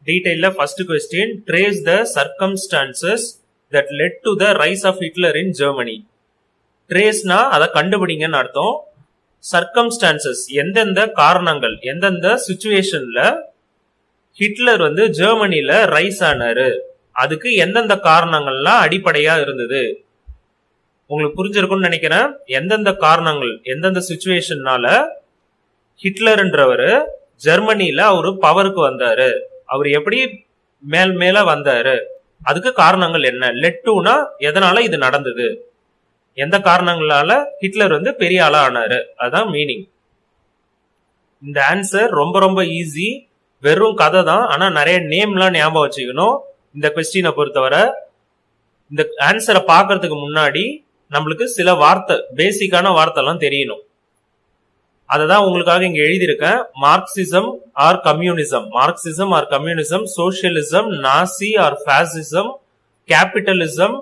டீடைல்ல first question, trace the circumstances that led to the rise of Hitler in Germany. ட்ரேஸ்னா அதை கண்டுபிடிங்கன்னு அர்த்தம். Circumstances எந்தெந்த காரணங்கள், எந்தெந்த சிச்சுவேஷன்ல ஹிட்லர் வந்து ஜெர்மனில ரைஸ் ஆனாரு, அதுக்கு எந்தெந்த காரணங்கள்லாம் அடிப்படையா இருந்தது. உங்களுக்கு புரிஞ்சிருக்கும்னு நினைக்கிறேன். எந்தெந்த காரணங்கள், எந்தெந்த சிச்சுவேஷன்னால ஹிட்லர்ன்றவரு ஜெர்மனில அவரு பவருக்கு வந்தாரு, அவர் எப்படி மேல் மேல வந்தாரு, அதுக்கு காரணங்கள் என்ன. லெட் டுனா எதனால இது நடந்தது, எந்த காரணங்களால ஹிட்லர் வந்து பெரிய ஆளா ஆனாரு, அதுதான் மீனிங். இந்த ஆன்சர் ரொம்ப ரொம்ப ஈஸி, வெறும் கதை தான். ஆனா நிறைய நேம்லாம் ஞாபகம் வச்சுக்கணும். இந்த கொஸ்டினை பொறுத்தவரை இந்த ஆன்சரை பாக்குறதுக்கு முன்னாடி நம்மளுக்கு சில வார்த்தை, பேசிக்கான வார்த்தை எல்லாம் தெரியணும். அததான் உங்களுக்காக இங்க எழுதியிருக்கேன். Marxism or communism, Marxism or communism, socialism, Nazi or fascism, capitalism,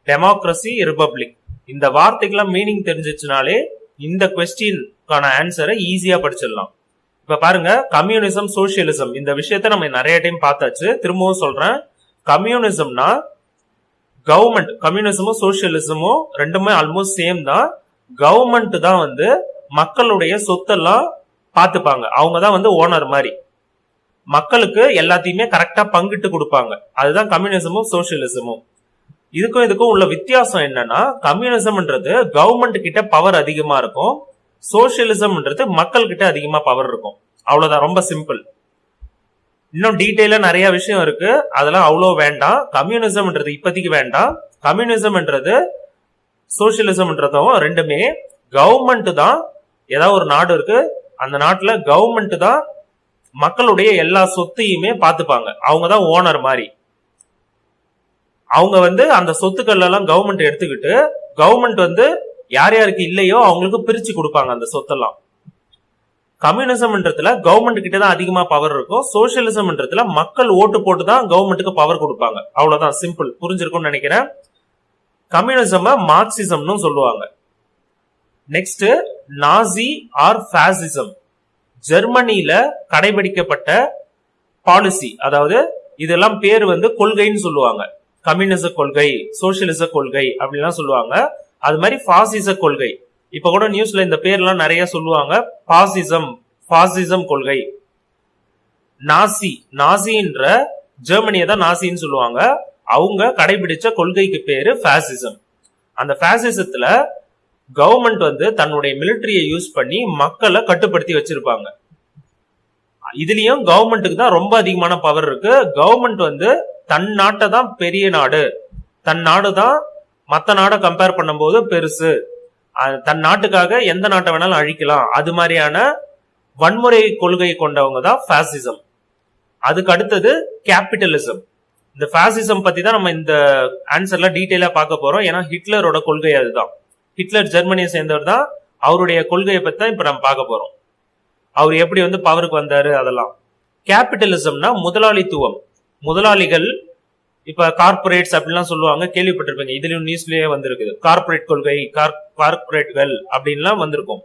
democracy, republic. இந்த வார்த்தைக்கெல்லாம் மீனிங் தெரிஞ்சிச்சுனாலே இந்த கொஸ்டின்கான ஆன்சரை ஈஸியா படிச்சிடலாம். இப்ப பாருங்க, கம்யூனிசம், சோசியலிசம், இந்த விஷயத்த நம்ம நிறைய டைம் பார்த்தாச்சு. திரும்பவும் சொல்றேன், கம்யூனிசம்னா கவர்மெண்ட், கம்யூனிசமும் சோசியலிசமும் ரெண்டுமே ஆல்மோஸ்ட் சேம் தான். கவர்மெண்ட் தான் வந்து மக்களுடைய சொத்தெல்லாம் பார்த்துப்பாங்க, அவங்க தான் வந்து ஓனர் மாதிரி, மக்களுக்கு எல்லாத்தையுமே கரெக்டா பங்கிட்டு கொடுப்பாங்க. அதுதான் கம்யூனிசமும் சோசியலிசமும். இதுக்கும் உள்ள வித்தியாசம் என்னன்னா, கம்யூனிசம்ன்றது கவர்மெண்ட் கிட்ட பவர் அதிகமா இருக்கும், சோசியலிசம்ன்றது மக்கள் கிட்ட அதிகமா பவர் இருக்கும். அவ்வளவுதான், ரொம்ப சிம்பிள். இன்னும் டீடைலா நிறைய விஷயம் இருக்கு, அதெல்லாம் அவ்வளோ வேண்டாம். கம்யூனிசம்ன்றது இப்போதைக்கு வேண்டாம். கம்யூனிசம்ன்றது சோசியலிசம்ன்றதும் ரெண்டுமே கவர்மெண்ட் தான். ஏதாவது ஒரு நாடு இருக்கு, அந்த நாட்டுல கவர்மெண்ட் தான் மக்களுடைய எல்லா சொத்தையுமே பார்த்துப்பாங்க, அவங்க தான் ஓனர் மாதிரி. அவங்க வந்து அந்த சொத்துக்கள் எல்லாம் கவர்மெண்ட் எடுத்துக்கிட்டு, கவர்மெண்ட் வந்து யார் யாருக்கு இல்லையோ அவங்களுக்கு பிரிச்சு கொடுப்பாங்க அந்த சொத்தெல்லாம். கம்யூனிசம்ன்றதுல கவர்மெண்ட் கிட்ட தான் அதிகமா பவர் இருக்கும், சோசியலிசம்ன்றதுல மக்கள் ஓட்டு போட்டு தான் கவர்மெண்ட்டுக்கு பவர் கொடுப்பாங்க. அவ்வளவுதான், சிம்பிள். புரிஞ்சிருக்கும்னு நினைக்கிறேன். கம்யூனிசம் மார்க்சிசம்னு சொல்லுவாங்க. நெக்ஸ்ட், நாசி ஆர் பாசிசம், ஜெர்மனியில கடைபிடிக்கப்பட்ட பாலிசி, அதாவது இதெல்லாம் பேர் வந்து கொள்கைன்னு சொல்லுவாங்க. கம்யூனிச கொள்கை, சோசியலிச கொள்கை அப்படின்லாம் சொல்லுவாங்க. அது மாதிரி பாசிச கொள்கை, இப்ப கூட நியூஸ்ல இந்த பேர்லாம் நிறைய சொல்லுவாங்க. பாசிசம் கொள்கை. நாசி, நாசின்ற ஜெர்மனியை தான் நாசின்னு சொல்லுவாங்க. அவங்க கடைபிடிச்ச கொள்கைக்கு பேரு பாசிசம். அந்த பாசிசத்துல கவர்மெண்ட் வந்து தன்னுடைய மிலிட்டரியை யூஸ் பண்ணி மக்களை கட்டுப்படுத்தி வச்சிருப்பாங்க. இதுலயும் கவர்மெண்ட்டுக்கு தான் ரொம்ப அதிகமான பவர் இருக்கு. கவர்மெண்ட் வந்து தன் நாட்டை தான் பெரிய நாடு, தன் நாடு தான் மத்த நாடை கம்பேர் பண்ணும்போது பெருசு, தன் நாட்டுக்காக எந்த நாட்டை வேணாலும் அழிக்கலாம், அது மாதிரியான வன்முறை கொள்கை கொண்டவங்க தான் பாசிசம். அதுக்கு அடுத்தது கேபிட்டலிசம். இந்த பாசிசம் பத்தி தான் நம்ம இந்த ஆன்சர்ல டீடைலா பார்க்க போறோம். ஏன்னா ஹிட்லரோட கொள்கை அதுதான். ஹிட்லர் ஜெர்மனியை சேர்ந்தவர் தான், அவருடைய கொள்கையை பத்தி தான் இப்ப நம்ம பார்க்க போறோம். அவர் எப்படி வந்து பவருக்கு வந்தாரு அதெல்லாம். கேபிட்டலிசம்னா முதலாளித்துவம், முதலாளிகள், இப்ப கார்பரேட்ஸ் அப்படின்லாம் சொல்லுவாங்க, கேள்விப்பட்டிருப்பீங்க. இதுலயும் நியூஸ்லயே வந்திருக்குது, கார்பரேட் கொள்கை, கார்பரேட்கள் அப்படின்லாம் வந்திருக்கும்.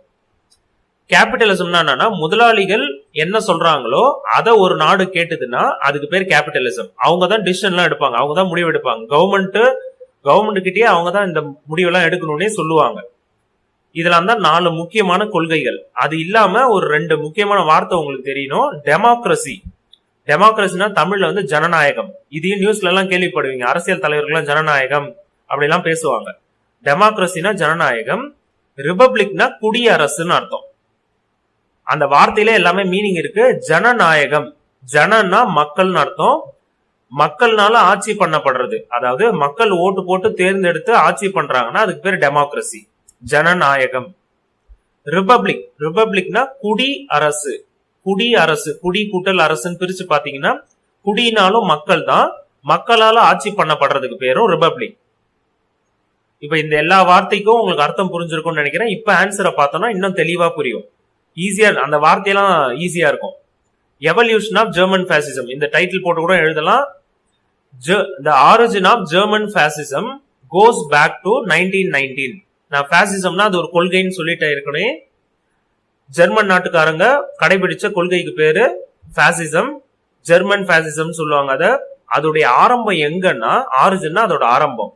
கேபிட்டலிசம்னா என்னன்னா, முதலாளிகள் என்ன சொல்றாங்களோ அதை ஒரு நாடு கேட்டுதுன்னா அதுக்கு பேர் கேபிட்டலிசம். அவங்க தான் டிசிஷன் எல்லாம் எடுப்பாங்க, அவங்க தான் முடிவு எடுப்பாங்க. கவர்மெண்ட் கிட்டயே அவங்க தான் இந்த முடிவெல்லாம் எடுக்கணும்னே சொல்லுவாங்க. இதெல்லாம் தான் 4 முக்கியமான கொள்கைகள். அது இல்லாம ஒரு 2 முக்கியமான வார்த்தை உங்களுக்கு தெரியணும். டெமோக்ரசி. டெமோக்ரசினா தமிழ்ல வந்து ஜனநாயகம். இதையும் நியூஸ்ல எல்லாம் கேள்விப்படுவீங்க, அரசியல் தலைவர்கள் ஜனநாயகம் அப்படிலாம் பேசுவாங்க. டெமோக்ரசினா ஜனநாயகம், ரிபப்ளிக்னா குடியரசுன்னு அர்த்தம். அந்த வார்த்தையில எல்லாமே மீனிங் இருக்கு. ஜனநாயகம், ஜனன்னா மக்கள்னு அர்த்தம், மக்கள்னால ஆட்சி பண்ணப்படுறது, அதாவது மக்கள் ஓட்டு போட்டு தேர்ந்தெடுத்து ஆட்சி பண்றாங்கன்னா அதுக்கு பேர் டெமோக்ரசி, ஜனநாயகம். ரிபப்ளிக், ரிபப்ளிக்னா குடி அரசு, குடி அரசு, குடி கூட்டல் அரசுன்னு பிரிச்சு பாத்தீங்கன்னா குடினாலும் மக்கள் தான், மக்களால ஆட்சி பண்ணப்படுறதுக்கு பேரும் ரிபப்ளிக். இப்ப இந்த எல்லா வார்த்தைக்கும் உங்களுக்கு அர்த்தம் புரிஞ்சிருக்கும்னு நினைக்கிறேன். இப்ப ஆன்சரை பார்த்தோம்னா இன்னும் தெளிவா புரியும், ஈஸியா, அந்த வார்த்தையெல்லாம் ஈஸியா இருக்கும். எவல்யூஷன் ஆஃப் ஜெர்மன் பாசிசம், இந்த டைட்டில் போட்டு கூட எழுதலாம். The origin of German fascism goes back to 1919. நான் பாசிசம்னா அது ஒரு கொள்கைன்னு சொல்லிட்டே இருக்கணும். ஜெர்மன் நாட்டுக்காரங்க கடைபிடிச்ச கொள்கைக்கு பேரு பாசிசம். ஜெர்மன் பாசிசம் சொல்லுவாங்க. அதோடைய ஆரம்பம் எங்கன்னா, ஆரிஜின்னா அதோட ஆரம்பம்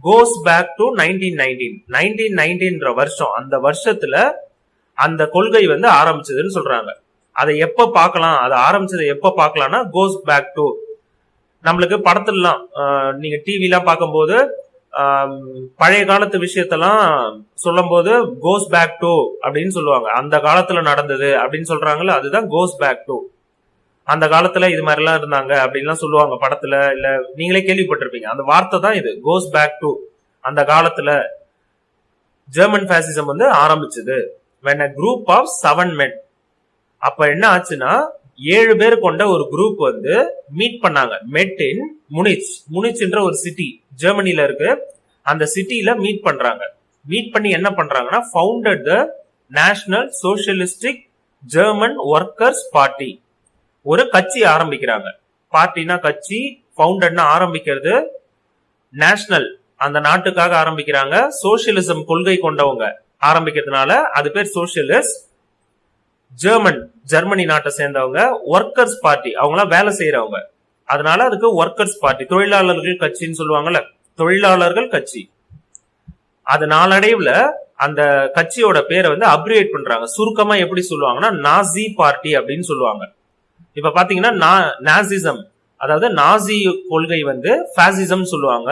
கோஸ் பேக் டு 1919 வருஷம். அந்த வருஷத்துல அந்த கொள்கை வந்து ஆரம்பிச்சதுன்னு சொல்றாங்க. அதை எப்ப பார்க்கலாம், அதை ஆரம்பிச்சதை எப்ப பார்க்கலாம்னா கோஸ் பேக் டு, நம்மளுக்கு படத்துலாம் நீங்க டிவி எல்லாம் பார்க்கும்போது பழைய காலத்து விஷயத்தெல்லாம் சொல்லும் போது கோஸ் பேக் டு அப்படின்னு சொல்லுவாங்க. அந்த காலத்துல நடந்தது அப்படின்னு சொல்றாங்கல்ல, அதுதான் கோஸ் பேக் டு. அந்த காலத்துல இது மாதிரி எல்லாம் இருந்தாங்க அப்படின்லாம் சொல்லுவாங்க படத்துல, இல்ல நீங்களே கேள்விப்பட்டிருப்பீங்க. அந்த வார்த்தை தான் இது, கோஸ் பேக் டு. அந்த காலத்துல ஜெர்மன் பாசிசம் வந்து ஆரம்பிச்சது. when a group of 7 men, அப்ப என்ன ஆச்சுன்னா 7 பேர் கொண்ட ஒரு குரூப் வந்து மீட் பண்ணாங்க. மெட் இன் முனிச். முனிச்ன்ற ஒரு சிட்டி ஜெர்மனில இருக்கு. அந்த சிட்டில மீட் பண்றாங்க. மீட் பண்ணி என்ன பண்றாங்கன்னா, founded the national socialistic German workers party. ஒரு கட்சி ஆரம்பிக்கிறாங்க. பார்ட்டினா கட்சி, ஃபவுண்டட்னா ஆரம்பிக்கிறது, நேஷனல் அந்த நாட்டுக்காக ஆரம்பிக்கிறாங்க. சோசியலிசம் கொள்கை கொண்டவங்க ஆரம்பிக்கிறதுனால அது பேர் சோசியலிஸ்ட். ஜெர்மனி நாட்டை சேர்ந்தவங்க. ஒர்க்கர்ஸ் பார்ட்டி, அவங்களாம் வேலை செய்யறவங்க, அதனால அதுக்கு ஒர்க்கர்ஸ் பார்ட்டி. தொழிலாளர்கள் கட்சின்னு சொல்லுவாங்கல்ல, தொழிலாளர்கள் கட்சி. அது நாளடைவுல அந்த கட்சியோட பேரை வந்து அப்ரிவேட் பண்றாங்க. சுருக்கமா எப்படி சொல்லுவாங்கன்னா நாசி பார்ட்டி அப்படின்னு சொல்லுவாங்க. இப்ப பாத்தீங்கன்னா நாசிசம், அதாவது நாசி கொள்கை வந்து பாசிசம் சொல்லுவாங்க.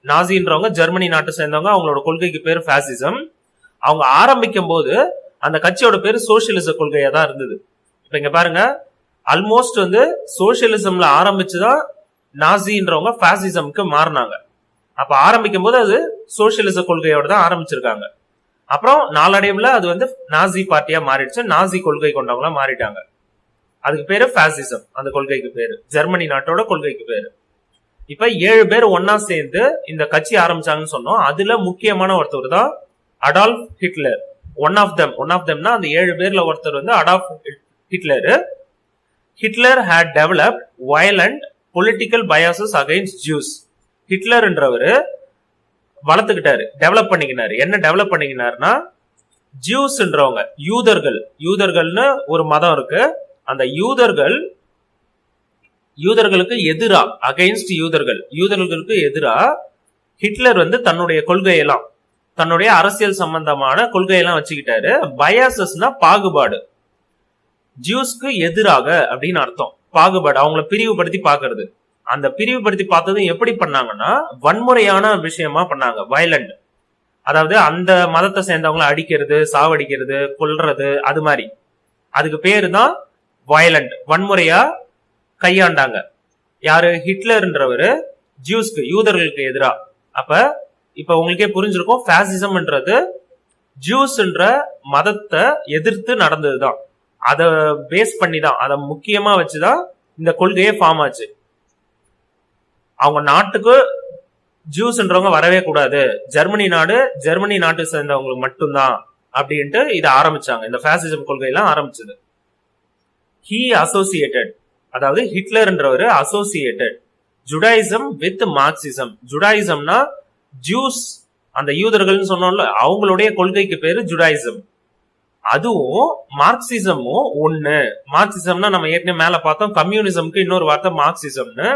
நாசின்றவங்க ஜெர்மனி நாட்டை சேர்ந்தவங்க, அவங்களோட கொள்கைக்கு பேர் பாசிசம். அவங்க ஆரம்பிக்கும் போது அந்த கட்சியோட பேரு சோசியலிச கொள்கையா தான் இருந்தது. இப்ப இங்க பாருங்க, ஆல்மோஸ்ட் வந்து சோசியலிசம்ல ஆரம்பிச்சுதான் நாசின்றவங்க பாசிசம்க்கு மாறினாங்க. அப்ப ஆரம்பிக்கும் போது அது சோசியலிச கொள்கையோட தான் ஆரம்பிச்சிருக்காங்க. அப்புறம் நாளடைவுல அது வந்து நாசி பார்ட்டியா மாறிடுச்சு. நாசி கொள்கை கொண்டவங்களா மாறிட்டாங்க. அதுக்கு பேரு பாசிசம், அந்த கொள்கைக்கு பேரு, ஜெர்மனி நாட்டோட கொள்கைக்கு பேரு. இப்ப 7 பேர் ஒன்னா சேர்ந்து இந்த கட்சி ஆரம்பிச்சாங்கன்னு சொன்னோம். அதுல முக்கியமான ஒருத்தர் தான் அடால்ஃப் ஹிட்லர். ஒன் ஆஃப் தெம்னா அந்த 7 பேர்ல ஒருத்தர் வந்து Adolf Hitler. Hitler had developed violent political biases against Jews. ஹிட்லர்ன்றவரு வளர்த்துக்கிட்டாரு, டெவலப் பண்ணிக்கினாரு. என்ன டெவலப் பண்ணிக்கினாருன்னா, ஜூஸ்ன்றவங்க, யூதர்கள்னு ஒரு மதம் இருக்கு. அந்த யூதர்களுக்கு எதிரா, அகைன்ஸ்ட் யூதர்களுக்கு எதிரா ஹிட்லர் வந்து தன்னுடைய கொள்கையெல்லாம், தன்னுடைய அரசியல் சம்பந்தமான கொள்கையெல்லாம் வச்சுக்கிட்டாரு. பயாசஸ்னா பாகுபாடு, ஜூஸ்க்கு எதிராக அப்படின்னு அர்த்தம். பாகுபாடு, அவங்களை பிரிவுபடுத்தி பாக்குறது. அந்த பிரிவுபடுத்தி பார்த்ததும் எப்படி பண்ணாங்கன்னா, வன்முறையான விஷயமா பண்ணாங்க, வயலண்ட். அதாவது அந்த மதத்தை சேர்ந்தவங்களை அடிக்கிறது, சாவடிக்கிறது, கொல்றது, அது மாதிரி. அதுக்கு பேரு தான் வயலண்ட், வன்முறையா கையாண்டாங்க. யாரு? ஹிட்லர்ன்றவரு ஜூஸ்க்கு, யூதர்களுக்கு எதிரா. இப்ப உங்களுக்கே புரிஞ்சிருக்கும், பாசிசம்ன்றது ஜூஸ்ன்ற மதத்தை எதிர்த்து நடந்ததுதான். அதை பேஸ் பண்ணி தான், அதை முக்கியமா வச்சுதான் இந்த கொள்கையே ஃபார்ம் ஆச்சு. அவங்க நாட்டுக்கு ஜூஸ்ன்றவங்க வரவே கூடாது, ஜெர்மனி நாட்டு சேர்ந்தவங்களுக்கு மட்டும்தான் அப்படின்ட்டு இதை ஆரம்பிச்சாங்க. இந்த பாசிசம் கொள்கையெல்லாம் ஆரம்பிச்சது. ஹி அசோசியேட்டட், அதாவது ஹிட்லர்ன்றவரு அசோசியேட்டட் ஜுடாயிசம் வித் மார்க்சிசம். ஜுடாயிசம்னா ஜூஸ், அந்த யூதர்கள்னு சொன்னோம்ல, அவங்களுடைய கொள்கைக்கு பேரு ஜுடாயிசம். அதுவும் மார்க்சிசமும் ஒண்ணு. மார்க்சிசம்னா நம்ம ஏற்கனவே மேல பார்த்தோம், கம்யூனிசம்க்கு இன்னொரு வார்த்தை மார்க்சிசம்னு.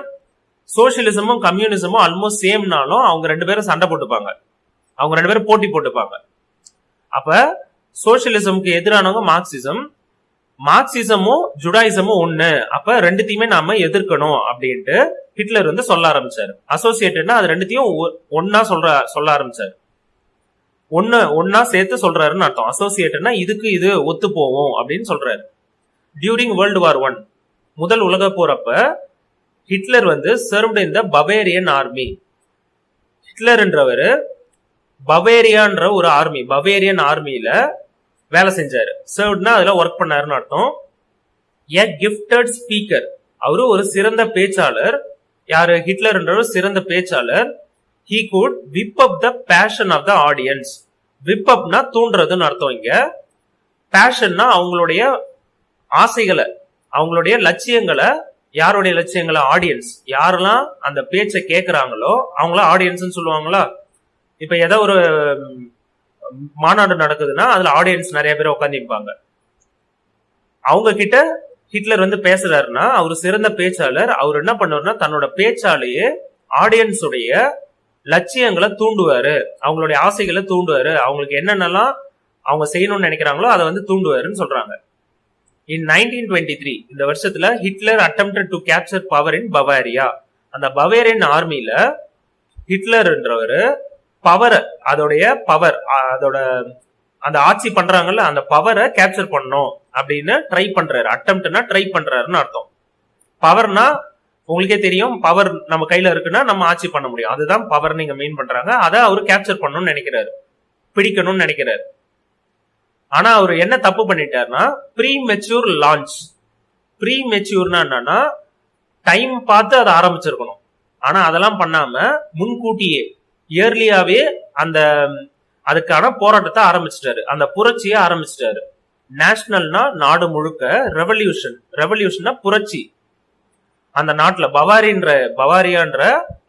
சோசியலிசமும் கம்யூனிசமும் ஆல்மோஸ்ட் சேம்னாலும் அவங்க 2 பேரும் சண்டை போட்டுப்பாங்க, அவங்க 2 பேரும் போட்டி போட்டுப்பாங்க. அப்ப சோசியலிசமுக்கு எதிரானவங்க மார்க்சிசம், மார்க்சிசமும் ஜுடாயிசமும் ஒண்ணு. அப்ப ரெண்டுத்தையுமே நாம எதிர்க்கணும் அப்படின்ட்டு ஹிட்லர் வந்து சொல்ல ஆரம்பிச்சாரு. அசோசியேட்டட்னா அது ரெண்டுத்தையும் ஒன்னா சொல்ல ஆரம்பிச்சாரு, ஒன்னா சேர்த்து சொல்றாருன்னு அர்த்தம். அசோசியேட்டட்னா இதுக்கு இது ஒத்து போவோம் அப்படின்னு சொல்றாரு. டியூரிங் வேர்ல்டு வார் 1, முதல் உலக போர் அப்ப ஹிட்லர் வந்து served in the Bavarian army. ஹிட்லர்ன்றவரு பவேரியான்ற ஒரு ஆர்மி, பவேரியன் ஆர்மியில வேலை செஞ்சாரு. சர்வ்ட்னா அதுல ஒர்க் பண்ணாருன்னு அர்த்தம். எ கிஃப்டட் ஸ்பீக்கர், அவரு ஒரு சிறந்த பேச்சாளர். யாரு? ஹிட்லர்ன்றவர் சிறந்த பேச்சாளர். he could whip up the passion of the audience. whip upனா தூண்டுறதுன்னு அர்த்தம். இங்க passionனா அவங்களுடைய ஆசைகளை, அவங்களுடைய லட்சியங்களை. யாருடைய லட்சியங்களை? ஆடியன்ஸ். யாரெல்லாம் அந்த பேச்சை கேட்கிறாங்களோ அவங்கள ஆடியன்ஸ் சொல்லுவாங்களா? இப்ப ஏதோ ஒரு மாநாடு நடக்குதுன்னா அதுல ஆடியன்ஸ் நிறைய பேர் உட்காந்துப்பாங்க. அவங்க கிட்ட ஹிட்லர் வந்து பேசுறாருன்னா அவர் சிறந்த பேச்சாளர். அவர் என்ன பண்ணுவாருன்னா தன்னோட பேச்சாலேயே ஆடியன்ஸ் உடைய லட்சியங்களை தூண்டுவாரு, அவங்களுடைய ஆசைகளை தூண்டுவாரு, அவங்களுக்கு என்னென்னலாம் அவங்க செய்யணும்னு நினைக்கிறாங்களோ அதை வந்து தூண்டுவாருன்னு சொல்றாங்க. In 1923 இந்த வருஷத்துல Hitler attempted to capture power in Bavaria. அந்த பவேரியன் ஆர்மில ஹிட்லர்ன்றவரு பவர், அதோடைய பவர், அதோட அந்த ஆட்சி பண்றாங்கல்ல அந்த பவரை கேப்சர் பண்ணணும் அப்படின்னு ட்ரை பண்றாரு. அட்டெம்ப்ட்னா ட்ரை பண்றாருன்னு அர்த்தம். பவர்னா உங்களுக்கே தெரியும், பவர் நம்ம கையில இருக்குன்னா நம்ம ஆட்சி பண்ண முடியும், அதுதான் பவர் நீங்க மீன் பண்றாங்க. அதை அவரு கேப்சர் பண்ணணும்னு நினைக்கிறாரு, பிடிக்கணும்னு நினைக்கிறாரு. ஆனா அவர் என்ன தப்பு பண்ணிட்டாருன்னா ப்ரீ மெச்சூர் லான்ச். ப்ரீ மெச்சூர்னா என்னன்னா டைம் பார்த்து அதை ஆரம்பிச்சிருக்கணும். ஆனா அதெல்லாம் பண்ணாம முன்கூட்டியே இயர்லியாவே அந்த அதுக்கான போராட்டத்தை ஆரம்பிச்சிட்டாரு, அந்த புரட்சியை ஆரம்பிச்சிட்டாரு. நேஷனல்னா நாடு முழுக்க, ரெவல்யூஷன், ரெவல்யூஷன்னா புரட்சி. அந்த நாட்டுல பவாரியான்ற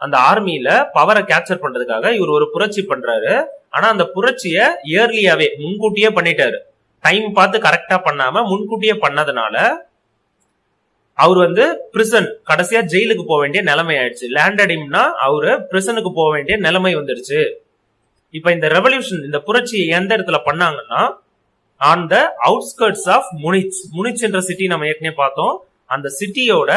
அந்த ஆர்மியில பவரை கேப்சர் பண்றதுக்காக இவர் ஒரு புரட்சி பண்றாரு. ஆனா அந்த புரட்சிய இயர்லியாவே முன்கூட்டியே பண்ணிட்டாரு. டைம் பார்த்து கரெக்டா பண்ணாம முன்கூட்டியே பண்ணதுனால அவர் வந்து பிரிசன், கடைசியா ஜெயிலுக்கு போக வேண்டிய நிலைமை ஆயிடுச்சு. லேண்டடிம்னா அவரு பிரிசனுக்கு போக வேண்டிய நிலைமை வந்துருச்சு. இப்ப இந்த ரெவல்யூஷன், இந்த புரட்சியை எந்த இடத்துல பண்ணாங்கன்னா on the outskirts of Munich. Munich என்ற சிட்டி நம்ம ஏற்கனவே பார்த்தோம். அந்த சிட்டியோட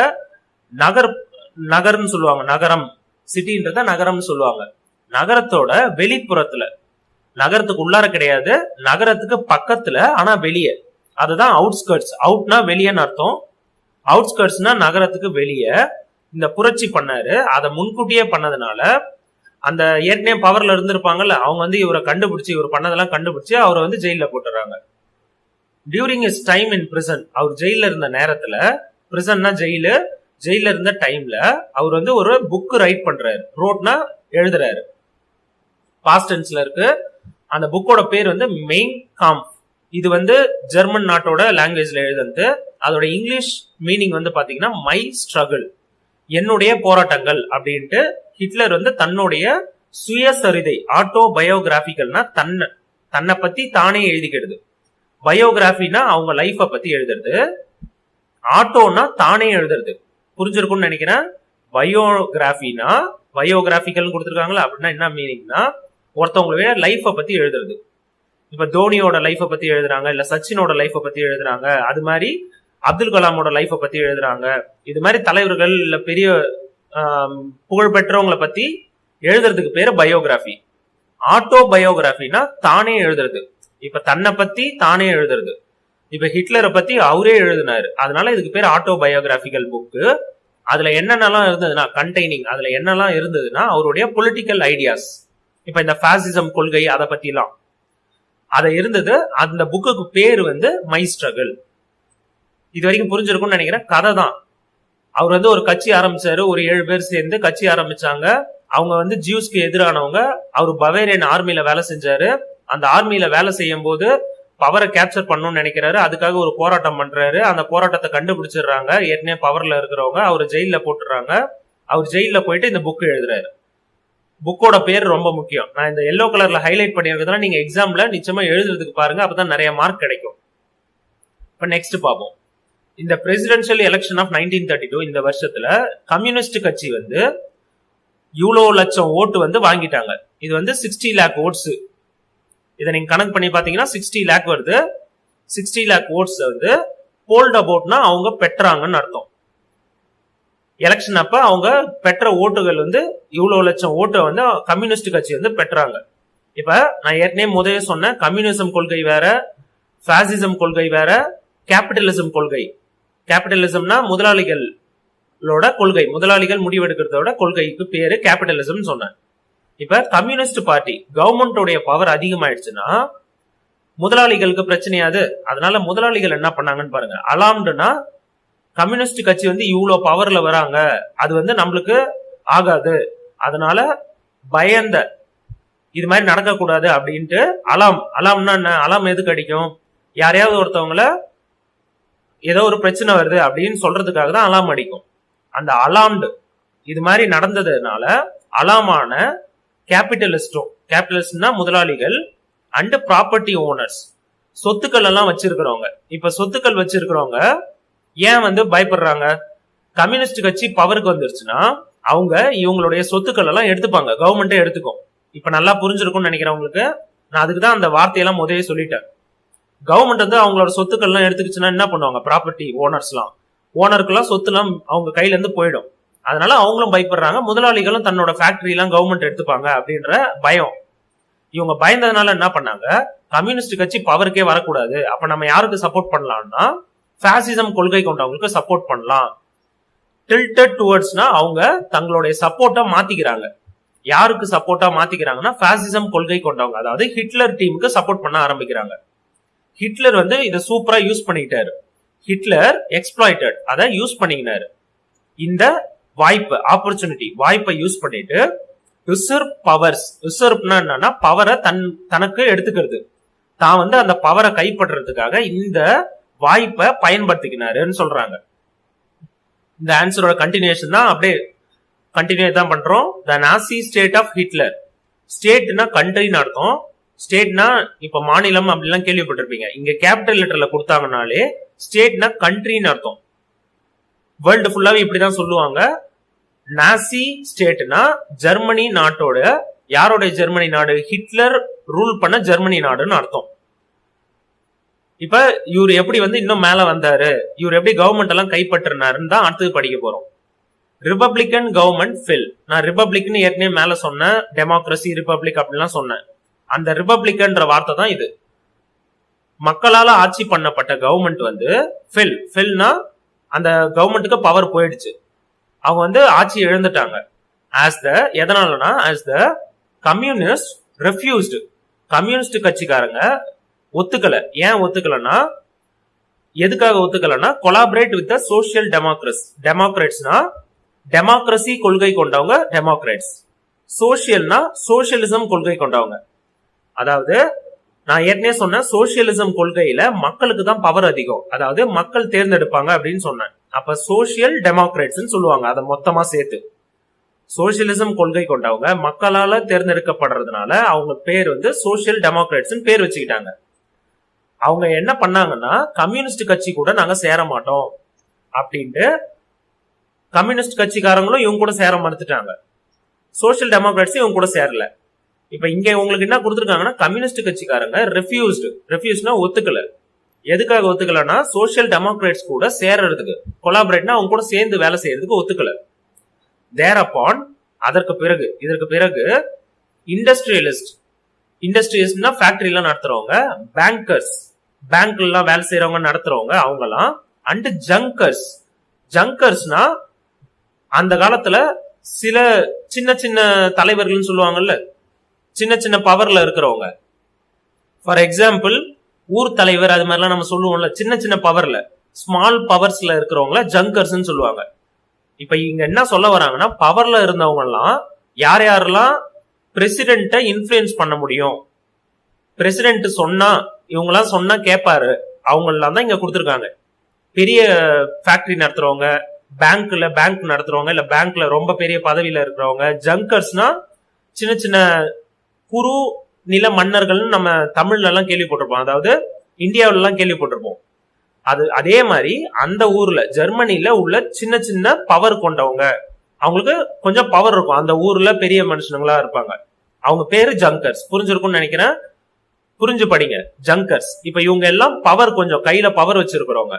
நகர்னு சொல்லுவாங்க, நகரம். சிட்டின்றத நகரம்னு சொல்லுவாங்க. நகரத்தோட வெளிப்புறத்துல, நகரத்துக்கு உள்ளார கிடையாது, நகரத்துக்கு பக்கத்துல ஆனா வெளியே, அதுதான் அவுட்ஸ்கர்ட்ஸ். அவுட்னா வெளியேன்னு அர்த்தம், அவுட்ஸ்கர்ட்ஸ்னா நகரத்துக்கு வெளியே இந்த புரட்சி பண்ணாரு. அதை முன்கூட்டியே பண்ணதுனால அந்த ஏற்கனவே பவர்ல இருந்திருப்பாங்கல்ல அவங்க வந்து இவரை கண்டுபிடிச்சு, இவர் பண்ணதெல்லாம் கண்டுபிடிச்சு அவரை வந்து ஜெயில போட்டுறாங்க. During his time in prison, அவர் ஜெயில இருந்த நேரத்துல, பிரிசன்னா ஜெயிலு, ஜெயில இருந்த டைம்ல அவர் வந்து ஒரு புக் ரைட் பண்றாரு. ரோட்னா எழுதுறாரு, பாஸ்ட் டென்ஸ்ல இருக்கு. அந்த புக்கோட பேர் வந்து மெயின் காம்ப். இது வந்து ஜெர்மன் நாட்டோட லாங்குவேஜ்ல எழுதுறது. அதோட இங்கிலீஷ் மீனிங் வந்து பாத்தீங்கன்னா மை ஸ்ட்ரகிள், என்னுடைய போராட்டங்கள் அப்படின்ட்டு. ஹிட்லர் வந்து தன்னுடைய சுயசரிதை, ஆட்டோ பயோகிராபிக்கல்னா தன்னை பத்தி தானே எழுதிக்கிறது. பயோகிராபினா அவங்க லைஃப பத்தி எழுதுறது, ஆட்டோனா தானே எழுதுறது. புரிஞ்சிருக்கும்னு நினைக்கிறேன். பயோகிராபினா பயோகிராபிக்கல் கொடுத்துருக்காங்களா அப்படின்னா என்ன மீனிங்னா ஒருத்தவங்களுடைய லைஃப பத்தி எழுதுறது. இப்ப தோனியோட லைஃப பத்தி எழுதுறாங்க, இல்ல சச்சினோட லைஃப பத்தி எழுதுறாங்க, அது மாதிரி அப்துல் கலாமோட லைஃப பத்தி எழுதுறாங்க. இது மாதிரி தலைவர்கள் இல்ல பெரிய புகழ்பெற்றவங்களை பத்தி எழுதுறதுக்கு பேரு பயோகிராபி. ஆட்டோ பயோகிராபினா தானே எழுதுறது. இப்ப தன்னை பத்தி தானே எழுதுறது. இப்ப ஹிட்லரை பத்தி அவரே எழுதினாரு, அதனால இதுக்கு பேர் ஆட்டோ பயோகிராபிக்கல் புக்கு. அதுல என்னென்னலாம் இருந்ததுன்னா கண்டெய்னிங், அதுல என்னெல்லாம் இருந்ததுன்னா அவருடைய பொலிட்டிக்கல் ஐடியாஸ், இப்ப இந்த பாசிசம் கொள்கை அதை பத்தி எல்லாம் அதை இருந்தது. அந்த புக்குக்கு பேரு வந்து மை ஸ்ட்ரகிள். இது வரைக்கும் புரிஞ்சிருக்கும்னு நினைக்கிறேன். கதை தான். அவர் வந்து ஒரு கட்சி ஆரம்பிச்சாரு, ஒரு 7 பேர் சேர்ந்து கட்சி ஆரம்பிச்சாங்க. அவங்க வந்து ஜூஸ்க்கு எதிரானவங்க. அவர் பவேரியன் ஆர்மியில வேலை செஞ்சாரு. அந்த ஆர்மியில வேலை செய்யும் போது பவரை கேப்சர் பண்ணணும்னு நினைக்கிறாரு, அதுக்காக ஒரு போராட்டம் பண்றாரு. அந்த போராட்டத்தை கண்டுபிடிச்சிடுறாங்க ஏற்கனவே பவர்ல இருக்கிறவங்க, அவர் ஜெயில போட்டுறாங்க. அவர் ஜெயில போயிட்டு இந்த புக் எழுதுறாரு. புக்கோட பேர் ரொம்ப முக்கியம். நான் இந்த எல்லோ கலர்ல ஹைலைட் பண்ணிருக்கிறதுனா நீங்க எக்ஸாம்ல நிச்சயமா எழுதுறதுக்கு பாருங்க, அப்பதான் நிறைய மார்க் கிடைக்கும். இப்ப நெக்ஸ்ட் பார்ப்போம். இந்த பிரசிடென்ஷியல் எலெக்ஷன் ஆஃப் 1932 இந்த வருஷத்துல கம்யூனிஸ்ட் கட்சி வந்து இவ்வளவு லட்சம் ஓட்டு வந்து வாங்கிட்டாங்க. இது வந்து 60 லேக் ஓட்ஸ். இதை நீங்க கணக்கு பண்ணி பாத்தீங்கன்னா 60 லேக் வருது. 60 லேக் ஓட்ஸ் வந்து போல்ட் அபவுட்னா அவங்க பெற்றாங்கன்னு அர்த்தம். எலெக்ஷன் அப்ப அவங்க பெற்ற ஓட்டுகள் வந்து இவ்வளவு லட்சம் ஓட்டை வந்து கம்யூனிஸ்ட் கட்சி வந்து பெற்றாங்க. இப்ப நான் ஏற்கனவே முதலே சொன்னேன், கம்யூனிசம் கொள்கை வேற, பாசிசம் கொள்கை வேற, கேபிட்டலிசம் கொள்கை. கேபிட்டலிசம்னா முதலாளிகளோட கொள்கை, முதலாளிகள் முடிவெடுக்கிறதோட கொள்கைக்கு பேரு கேபிட்டலிசம் சொன்னேன். இப்ப கம்யூனிஸ்ட் பார்ட்டி கவர்மெண்டோடைய பவர் அதிகமாயிடுச்சுன்னா முதலாளிகளுக்கு பிரச்சனையாது. அதனால முதலாளிகள் என்ன பண்ணாங்கன்னு பாருங்க. அலார்ம்டுனா கம்யூனிஸ்ட் கட்சி வந்து இவ்வளவு பவர்ல வராங்க, அது வந்து நம்மளுக்கு ஆகாது, அதனால பயந்த இது மாதிரி நடக்கக்கூடாது அப்படின்ட்டு அலாம்னா என்ன, அலாம் எதுக்கு அடிக்கும், யாரையாவது ஒருத்தவங்கள ஏதோ ஒரு பிரச்சனை வருது அப்படின்னு சொல்றதுக்காக தான் அலாம் அடிக்கும். அந்த அலாம்டு இது மாதிரி நடந்ததுனால அலாமான கேபிட்டலிஸ்ட்னா முதலாளிகள் அண்ட் ப்ராப்பர்ட்டி ஓனர்ஸ், சொத்துக்கள் எல்லாம் வச்சிருக்கிறவங்க. இப்ப சொத்துக்கள் வச்சிருக்கிறவங்க ஏன் வந்து பயப்படுறாங்க? கம்யூனிஸ்ட் கட்சி பவருக்கு வந்துருச்சுன்னா அவங்க இவங்களுடைய சொத்துக்கள் எல்லாம் எடுத்துப்பாங்க, கவர்மெண்டே எடுத்துக்கும். இப்ப நல்லா புரிஞ்சிருக்கும்னு நினைக்கிறவங்களுக்கு நான் அதுக்குதான் அந்த வார்த்தையெல்லாம் முதலே சொல்லிட்டேன். கவர்மெண்ட் வந்து அவங்களோட சொத்துக்கள் எல்லாம் எடுத்துக்கிச்சுன்னா என்ன பண்ணுவாங்க? ப்ராப்பர்ட்டி ஓனருக்குலாம் சொத்துலாம் அவங்க கையில இருந்து போயிடும். அதனால அவங்களும் பயப்படுறாங்க, முதலாளிகளும் தன்னோட ஃபேக்டரி எல்லாம் கவர்மெண்ட் எடுத்துப்பாங்க அப்படின்ற பயம். இவங்க பயந்ததுனால என்ன பண்ணாங்க? கம்யூனிஸ்ட் கட்சி பவருக்கே வரக்கூடாது, அப்ப நம்ம யாருக்கு சப்போர்ட் பண்ணலாம்னா பாசிசம் கொள்கை கொண்டவங்களுக்கு சப்போர்ட் பண்ணலாம். டில்டட் டுவர்ட்ஸ்னா அவங்க தங்களுடைய சப்போர்ட்டா மாத்திக்கிறாங்க. யாருக்கு சப்போர்ட்டா மாத்திக்கிறாங்கன்னா பாசிசம் கொள்கை கொண்டவங்க, அதாவது ஹிட்லர் டீமுக்கு சப்போர்ட் பண்ண ஆரம்பிக்கிறாங்க. ஹிட்லர் வந்து இதை சூப்பரா யூஸ் பண்ணிக்கிட்டாரு. ஹிட்லர் எக்ஸ்ப்ளாய்டட், அதை யூஸ் பண்ணிக்கினாரு. இந்த வாய்ப்பு, ஆப்பர்ச்சுனிட்டி, வாய்ப்பை யூஸ் பண்ணிட்டு யுசர்ப் பவர்ஸ், யுசர்ப்னா என்னன்னா பவரை தனக்கு எடுத்துக்கிறது, தான் வந்து அந்த பவரை கைப்பற்றுறதுக்காக இந்த வாய்ப்பை பயன்படுத்திக்கினாருன்னு சொல்றாங்க. இந்த ஆன்சரோட கண்டினியூஷன் தான், அப்படியே கண்டினியூ தான் பண்றோம். த நாசி ஸ்டேட் ஆஃப் ஹிட்லர். ஸ்டேட்னா கண்ட்ரின்னு அர்த்தம். ஸ்டேட்னா இப்ப மாநிலம் அப்படிலாம் கேள்விப்பட்டிருப்பீங்க. இங்க கேபிட்டல் லெட்டர்ல கொடுத்தாங்கனாலே ஸ்டேட்னா கண்ட்ரின்னு அர்த்தம். வேர்ல்டு ஃபுல்லாவே இப்படிதான் சொல்லுவாங்க. நாசி ஸ்டேட்னா ஜெர்மனி நாட்டோட, யாரோட ஜெர்மனி நாடு? ஹிட்லர் ரூல் பண்ண ஜெர்மனி நாடுன்னு அர்த்தம். இப்ப இவர் எப்படி வந்து இன்னும் மேல வந்தாரு, இவர் எப்படி கவர்மெண்ட் எல்லாம் கைப்பற்றினாருன்னு தான் அடுத்தது படிக்க போறோம். Republican government fill. நான் ரிபப்ளிக்னு ஏற்கனவே மேல சொன்னேன், டெமோக்ரஸி ரிபப்ளிக் அப்படின்லாம் சொன்னேன். அந்த ரிபப்ளிகன்ற வார்த்தை தான் இது. மக்களால ஆட்சி பண்ணப்பட்ட கவர்மெண்ட் வந்து ஃபில்னா அந்த கவர்மெண்ட்டுக்கு பவர் போயிடுச்சு, அவங்க வந்து ஆட்சி இழந்துட்டாங்க. எதனாலனா as the communist refused. Communist கட்சிக்காரங்க ஒத்துக்கல. ஏன் ஒத்துக்கலன்னா, எதுக்காக ஒத்துக்கலன்னா கொலாபரேட் வித் சோசியல் டெமோக்ரேட்ஸ்னா டெமோக்ரஸி கொள்கை கொண்டவங்க டெமோக்ரேட்ஸ், சோசியல்னா சோசியலிசம் கொள்கை கொண்டவங்க. அதாவது நான் ஏற்கனவே சொன்னேன், சோசியலிசம் கொள்கையில மக்களுக்கு தான் பவர் அதிகம், அதாவது மக்கள் தேர்ந்தெடுப்பாங்க அப்படின்னு சொன்னேன். அப்ப சோசியல் டெமோக்ரேட்ஸ் சொல்லுவாங்க அதை மொத்தமா சேர்த்து. சோசியலிசம் கொள்கை கொண்டவங்க மக்களால தேர்ந்தெடுக்கப்படுறதுனால அவங்க பேர் வந்து சோசியல் டெமோக்ரேட்ஸ் பேர் வச்சுக்கிட்டாங்க. அவங்க என்ன பண்ணாங்கன்னா, கம்யூனிஸ்ட் கட்சி கூட நாங்க சேர மாட்டோம் அப்படின்ட்டு கம்யூனிஸ்ட் கட்சிக்காரங்களும் இவங்க கூட சேர மறுத்துட்டாங்க, சோசியல் டெமோக்ராட்ஸ் இவங்க கூட சேரல. இப்ப இங்க உங்களுக்கு என்ன கொடுத்துருக்காங்கன்னா, கம்யூனிஸ்ட் கட்சிக்காரங்க ரெஃப்யூஸ்னா ஒத்துக்கல. எதுக்காக ஒத்துக்கலன்னா, சோசியல் டெமோக்ராட்ஸ் கூட சேர்றதுக்கு, கொலாபரேட்னா அவங்க கூட சேர்ந்து வேலை செய்யறதுக்கு ஒத்துக்கல. தேரப்பான் இதற்கு பிறகு இண்டஸ்ட்ரியலிஸ்ட்னா ஃபேக்டரி எல்லாம் நடத்துறவங்க, பேங்க்ல எல்லாம் வேலை செய்யறவங்க நடத்துறவங்க அவங்கலாம், அண்ட் ஜங்கர்ஸ்னா அந்த காலத்துல சில சின்ன சின்ன தலைவர்கள்னு சொல்லுவாங்கல்ல, சின்ன சின்ன பவர்ல இருக்கிறவங்க. ஃபார் எக்ஸாம்பிள் ஊர் தலைவர், அது மாதிரிலாம் நம்ம சொல்லுவோம்ல, சின்ன சின்ன பவர்ல, ஸ்மால் பவர்ஸ்ல இருக்கிறவங்கள ஜங்கர்ஸ் சொல்லுவாங்க. இப்ப இங்க என்ன சொல்ல வராங்கன்னா, பவர்ல இருந்தவங்க எல்லாம் யாரெல்லாம் பிரசிடென்ட்டை இன்ஃப்ளூயன்ஸ் பண்ண முடியும், பிரசிடென்ட் சொன்னா இவங்கெல்லாம் சொன்னா கேட்பாரு, அவங்க எல்லாம் தான் இங்க கொடுத்துருக்காங்க. பெரிய ஃபேக்டரி நடத்துறவங்க, பேங்க் நடத்துறவங்க, இல்ல பேங்க்ல ரொம்ப பெரிய பதவியில இருக்கிறவங்க. ஜங்கர்ஸ்னா சின்ன சின்ன குறு நில மன்னர்கள் நம்ம தமிழ்ல எல்லாம் கேள்விப்பட்டிருப்போம், அதாவது இந்தியாவில எல்லாம் கேள்விப்பட்டிருப்போம். அதே மாதிரி அந்த ஊர்ல ஜெர்மனில உள்ள சின்ன சின்ன பவர் கொண்டவங்க, அவங்களுக்கு கொஞ்சம் பவர் இருக்கும், அந்த ஊர்ல பெரிய மனுஷனுங்களா இருப்பாங்க, அவங்க பேரு ஜங்கர்ஸ். புரிஞ்சிருக்கும்னு நினைக்கிறேன், புரிஞ்சு படிங்க, ஜங்கர்ஸ். இப்ப இவங்க எல்லாம் பவர், கொஞ்சம் கையில பவர் வச்சிருக்கிறவங்க.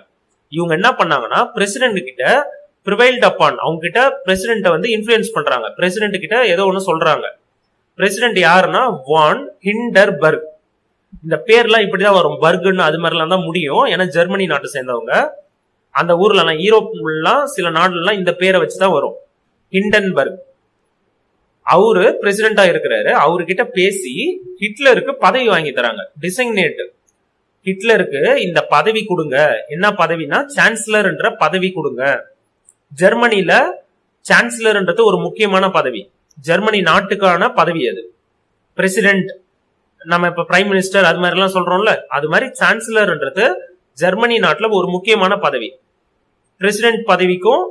இவங்க என்ன பண்ணாங்கன்னா, பிரசிடென்ட் கிட்ட ப்ரிவைல்ட் அப்பான், அவங்க கிட்ட பிரசிடென்ட் வந்து இன்ஃப்ளூயன்ஸ் பண்றாங்க, பிரசிடென்ட் கிட்ட ஏதோ ஒண்ணு சொல்றாங்க. பிரசிடென்ட் யாருன்னா வான் ஹிண்டர்பர்க். இந்த பேர்லாம் இப்படிதான் வரும், பர்க்னு அது மாதிரிலாம் தான் முடியும், ஏன்னா ஜெர்மனி நாட்டை சேர்ந்தவங்க. அந்த ஊர்ல எல்லாம், யூரோப்லாம் சில நாடுலாம் இந்த பேரை வச்சுதான் வரும், ஹிண்டன்பர்க். அவரு பிரசிடென்டா இருக்கிறாரு. அவர்கிட்ட பேசி ஹிட்லருக்கு பதவி வாங்கி தராங்க, டிசைக்னேட். ஹிட்லருக்கு இந்த பதவி கொடுங்க, என்ன பதவினா சான்சலர் என்ற பதவி கொடுங்க. ஜெர்மனில சான்சலர்ன்றது ஒரு முக்கியமான பதவி, ஜெர்மனி நாட்டுக்கான பதவி அது. பிரசிடென்ட், நம்ம இப்ப பிரைம் மினிஸ்டர் அது மாதிரி எல்லாம் சொல்றோம்ல, அது மாதிரி சான்சலர்ன்றது ஜெர்மனி நாட்டுல ஒரு முக்கியமான பதவி. பிரசிடென்ட் பதவிக்கும்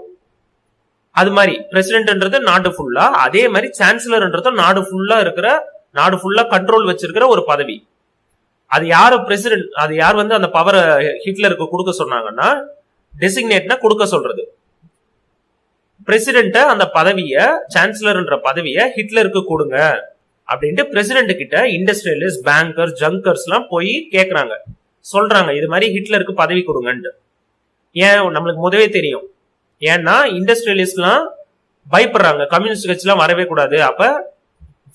அது மாதிரி, பிரசிடென்ட்ன்றது நாடு ஃபுல்லா, அதே மாதிரி சான்சலர்ன்றது நாடு ஃபுல்லா கண்ட்ரோல் வச்சிருக்கிற ஒரு பதவி. அது யாரு பிரசிடென்ட், அது யார் வந்து அந்த பவரை ஹிட்லருக்கு கொடுக்க சொன்னாங்கன்னா, டெசிக்னேட்னா கொடுக்க சொல்றது. பிரசிடென்ட் அந்த பதவிய, சான்சலர்ன்ற பதவிய ஹிட்லருக்கு கொடுங்க அப்படின்ட்டு பிரசிடென்ட் கிட்ட இண்டஸ்ட்ரியலிஸ்ட், பேங்கர், ஜங்கர்ஸ் எல்லாம் போய் கேக்குறாங்க, சொல்றாங்க இது மாதிரி ஹிட்லருக்கு பதவி கொடுங்கன்ட்டு. ஏன் நம்மளுக்கு முதவே தெரியும், ஏன்னா இண்டஸ்ட்ரியலிஸ்ட் எல்லாம் பயப்படுறாங்க, கம்யூனிஸ்ட் கட்சி எல்லாம் வரவே கூடாது, அப்ப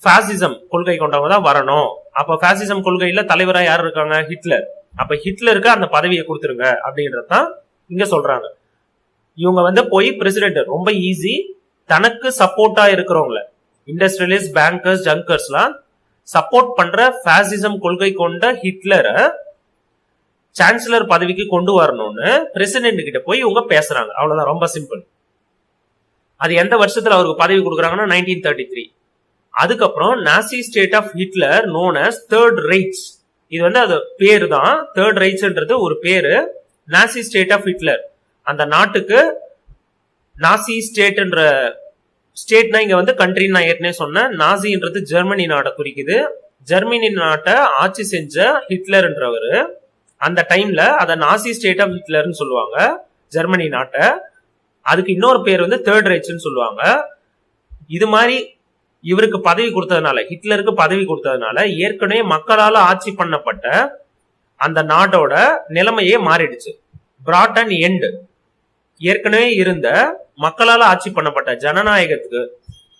பாசிசம் கொள்கை கொண்டவங்க தான் வரணும், அப்ப பாசிசம் கொள்கையில தலைவரா யார் இருக்காங்க, ஹிட்லர், அப்ப ஹிட்லருக்கு அந்த பதவியை கொடுத்துருங்க அப்படின்றதான் இங்க சொல்றாங்க. இவங்க போய் பிரசிடென்ட் ரொம்ப ஈஸி, தனக்கு சப்போர்ட்டா இருக்கிறவங்கள இண்டஸ்ட்ரியலிஸ்ட், பேங்கர்ஸ், ஜங்கர்ஸ் எல்லாம் சப்போர்ட் பண்ற பாசிசம் கொள்கை கொண்ட ஹிட்லரை சான்சலர் பதவிக்கு கொண்டு வரணும்னு பிரசிடென்ட் கிட்ட போய் இவங்க பேசுறாங்க. அவ்வளவுதான், ரொம்ப சிம்பிள். அது எந்த வருஷத்துல அவருக்கு பதவி கொடுக்குறாங்கன்னா 1933. அதுக்கப்புறம் Nazi state of Hitler known as third Reich, இது அது பேரு தான், தேர்ட் ரைச்ன்றது ஒரு பேரு. நாசி ஸ்டேட் ஆஃப் ஹிட்லர், அந்த நாட்டுக்கு நாசி ஸ்டேட்ன்ற ஸ்டேட்னா இங்க கண்ட்ரின்னு நான் ஏற்கனவே சொன்னேன். நாசின்றது ஜெர்மனி நாட்டை குறிக்குது. ஜெர்மனி நாட்டை ஆட்சி செஞ்ச ஹிட்லர்ன்றவரு அந்த டைம்ல அத நாசி ஸ்டேட் ஆஃப் ஹிட்லர்னு சொல்லுவாங்க ஜெர்மனி நாட்டை. அதுக்கு இன்னொரு பேர் தேர்ட் ரைச்னு சொல்லுவாங்க. இது மாதிரி இவருக்கு பதவி கொடுத்ததுனால, ஹிட்லருக்கு பதவி கொடுத்ததுனால ஏற்கனவே மக்களால ஆட்சி பண்ணப்பட்ட அந்த நாட்டோட நிலைமையே மாறிடுச்சு. பிராட் அண்ட் எண்ட், ஏற்கனவே இருந்த மக்களால ஆட்சி பண்ணப்பட்ட ஜனநாயகத்துக்கு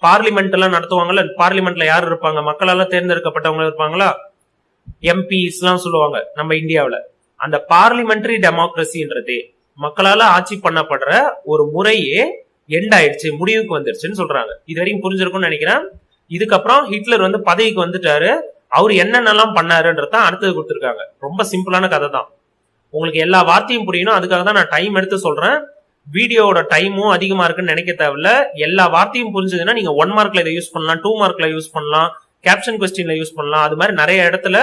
பார்லிமெண்ட் எல்லாம் நடத்துவாங்கல்ல, பார்லிமெண்ட்ல யார் இருப்பாங்க, மக்களால தேர்ந்தெடுக்கப்பட்டவங்க இருப்பாங்களா, எம்பிஸ் எல்லாம் சொல்லுவாங்க நம்ம இந்தியாவில. அந்த பார்லிமெண்டரி டெமோக்ரஸின்றதே, மக்களால ஆட்சி பண்ணப்படுற ஒரு முறையே எண்ட் ஆயிடுச்சு, முடிவுக்கு வந்துருச்சுன்னு சொல்றாங்க. இது வரைக்கும் புரிஞ்சிருக்கும்னு நினைக்கிறேன். இதுக்கப்புறம் ஹிட்லர் பதவிக்கு வந்துட்டாரு, அவர் என்னென்னலாம் பண்ணாருன்றதான் அடுத்தது கொடுத்துருக்காங்க. ரொம்ப சிம்பிளான கதை தான், உங்களுக்கு எல்லா வார்த்தையும் புரியணும், அதுக்காக தான் நான் டைம் எடுத்து சொல்றேன். வீடியோட டைமும் அதிகமா இருக்குன்னு நினைக்க தேவையில்ல. எல்லா வார்த்தையும் புரிஞ்சதுன்னா நீங்க 1 மார்க்ல இதை யூஸ் பண்ணலாம், 2 மார்க்ல யூஸ் பண்ணலாம், கேப்ஷன் கொஸ்டின்ல யூஸ் பண்ணலாம். அது மாதிரி நிறைய இடத்துல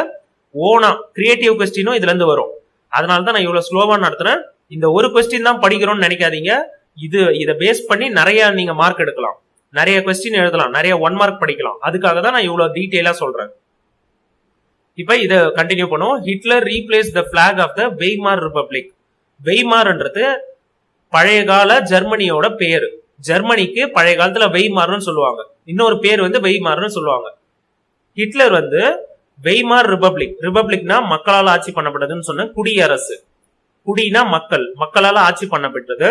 ஓனா கிரியேட்டிவ் கொஸ்டினும் இதுல இருந்து வரும். அதனாலதான் நான் இவ்வளவு ஸ்லோவா நடத்துறேன். இந்த ஒரு கொஸ்டின் தான் படிக்கிறோம்னு நினைக்காதீங்க, இதை பேஸ் பண்ணி நிறைய நீங்க மார்க் எடுக்கலாம், நிறைய கொஸ்டின் எழுதலாம், நிறைய 1 மார்க் படிக்கலாம். அதுக்காக தான் நான் இவ்வளவு டீடைலா சொல்றேன். இப்ப இதை கண்டினியூ பண்ணுவோம். Hitler replace the block of the Weimar Republic. வெய்மார்ன்றது பழைய கால ஜெர்மனியோட பேரு. ஜெர்மனிக்கு பழைய காலத்துல வெய்மார்னு சொல்லுவாங்க, இன்னொரு பேர் வெய்மார்னு சொல்லுவாங்க. ஹிட்லர் வெய்மார் ரிபப்ளிக், ரிபப்ளிக்னா மக்களால் ஆட்சி பண்ணப்பட்டதுன்னு சொன்ன குடியரசு, குடினா மக்கள், மக்களால ஆட்சி பண்ணப்பட்டது.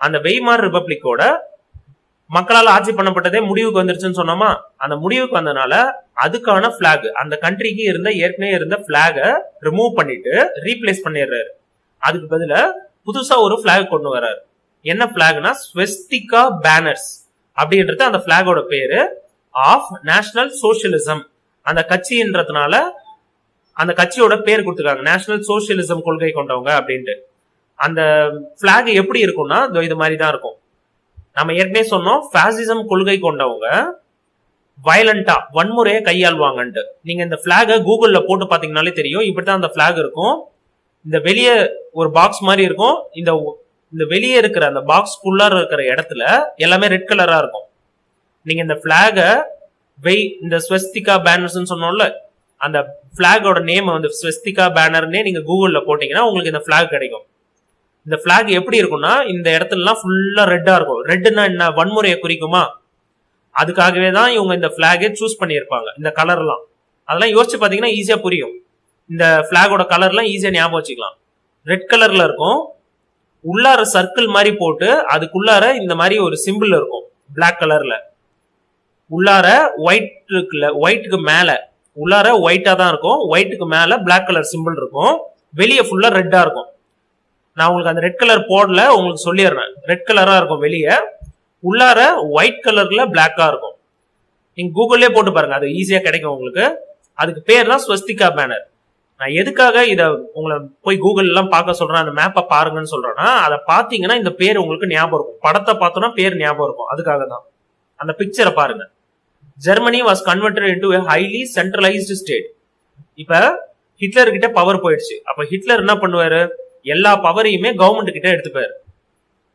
அந்த வெய்மார் ரிபப்ளிக்கோட மக்களால் ஆட்சி பண்ணப்பட்டதே முடிவுக்கு வந்துருச்சுன்னு சொன்னோமா, அந்த முடிவுக்கு வந்தனால அதுக்கான பிளாக், அந்த கண்ட்ரிக்கு ஏற்கனவே இருந்த பிளாக ரிமூவ் பண்ணிட்டு ரீப்ளேஸ் பண்ணிடுறாரு. அதுக்கு பதிலா புதுசா ஒரு பிளாக் கொண்டு வர்றாரு. என்ன பிளாக்னா ஸ்வஸ்திகா பேனர்ஸ் அப்படின்றது அந்த பிளாகோட பேரு. ஆஃப் நேஷனல் சோசியலிசம், அந்த கட்சின்றதுனால அந்த கட்சியோட பேர் கொடுத்துருக்காங்க, நேஷனல் சோசியலிசம் கொள்கை கொண்டவங்க அப்படின்ட்டு. அந்த பிளாக் எப்படி இருக்கும்னா இது மாதிரி தான் இருக்கும். நம்ம ஏற்கனவே சொன்னோம், பாசிசம் கொள்கை கொண்டவங்க வயலண்டா வன்முறையை கையாள்வாங்கன்ட்டு. நீங்க இந்த பிளாக கூகுள்ல போட்டு பாத்தீங்கன்னாலே தெரியும், இப்படிதான் அந்த பிளாக் இருக்கும். இந்த வெளியே ஒரு பாக்ஸ் மாதிரி இருக்கும், இந்த வெளியே இருக்கிற அந்த பாக்ஸ்குள்ளார இருக்கிற இடத்துல எல்லாமே ரெட் கலரா இருக்கும். நீங்க இந்த பிளாக இந்த ஸ்வஸ்திகா பேனர்ஸ் சொன்னோம்ல, அந்த பிளாகோட நேம் ஸ்வஸ்திகா பேனர்னே நீங்க கூகுள்ல போட்டீங்கன்னா உங்களுக்கு இந்த பிளாக் கிடைக்கும். இந்த பிளாக் எப்படி இருக்கும்னா இந்த இடத்துலலாம் ஃபுல்லா ரெட்டா இருக்கும். ரெட்னா என்ன, வன்முறையை குறிக்குமா, அதுக்காகவே தான் இவங்க இந்த பிளாகை சூஸ் பண்ணியிருப்பாங்க. இந்த கலர்லாம் அதெல்லாம் யோசிச்சு பாத்தீங்கன்னா ஈஸியா புரியும். இந்த பிளாகோட கலர்லாம் ஈஸியா ஞாபகம் வச்சுக்கலாம். ரெட் கலர்ல இருக்கும், உள்ளார சர்க்கிள் மாதிரி போட்டு அதுக்குள்ளார இந்த மாதிரி ஒரு சிம்பிள் இருக்கும் பிளாக் கலர்ல. உள்ளார ஒயிட் இருக்குல்ல, ஒயிட்டுக்கு மேல உள்ளார ஒயிட்டா தான் இருக்கும், ஒயிட்டுக்கு மேல பிளாக் கலர் சிம்பிள் இருக்கும், வெளியே ஃபுல்லா ரெட்டா இருக்கும். நான் உங்களுக்கு அந்த ரெட் கலர் போடல, உங்களுக்கு சொல்லிடுறேன். ரெட் கலரா இருக்கும் வெளியே, உள்ளார ஒயிட் கலர்ல பிளாக்கா இருக்கும். நீங்க கூகுள்லயே போட்டு பாருங்க, அது ஈஸியா கிடைக்கும் உங்களுக்கு. அதுக்கு பேர் தான் ஸ்வஸ்திகா பேனர். நான் எதுக்காக இத உங்களை போய் கூகுள் எல்லாம் பார்க்க சொல்றேன், அந்த மேப்பை பாருங்கன்னு சொல்றேன்னா, அதை பாத்தீங்கன்னா இந்த பேர் உங்களுக்கு ஞாபகம் இருக்கும். படத்தை பார்த்தோம்னா பேர் ஞாபகம் இருக்கும், அதுக்காக தான். அந்த பிக்சரை பாருங்க. Germany was converted into a highly centralized state. இப்ப ஹிட்லர் கிட்ட பவர் போயிடுச்சு. அப்ப ஹிட்லர் என்ன பண்ணுவாரு, எல்லா பவரையுமே கவர்மெண்ட் கிட்ட எடுத்துப்பாரு.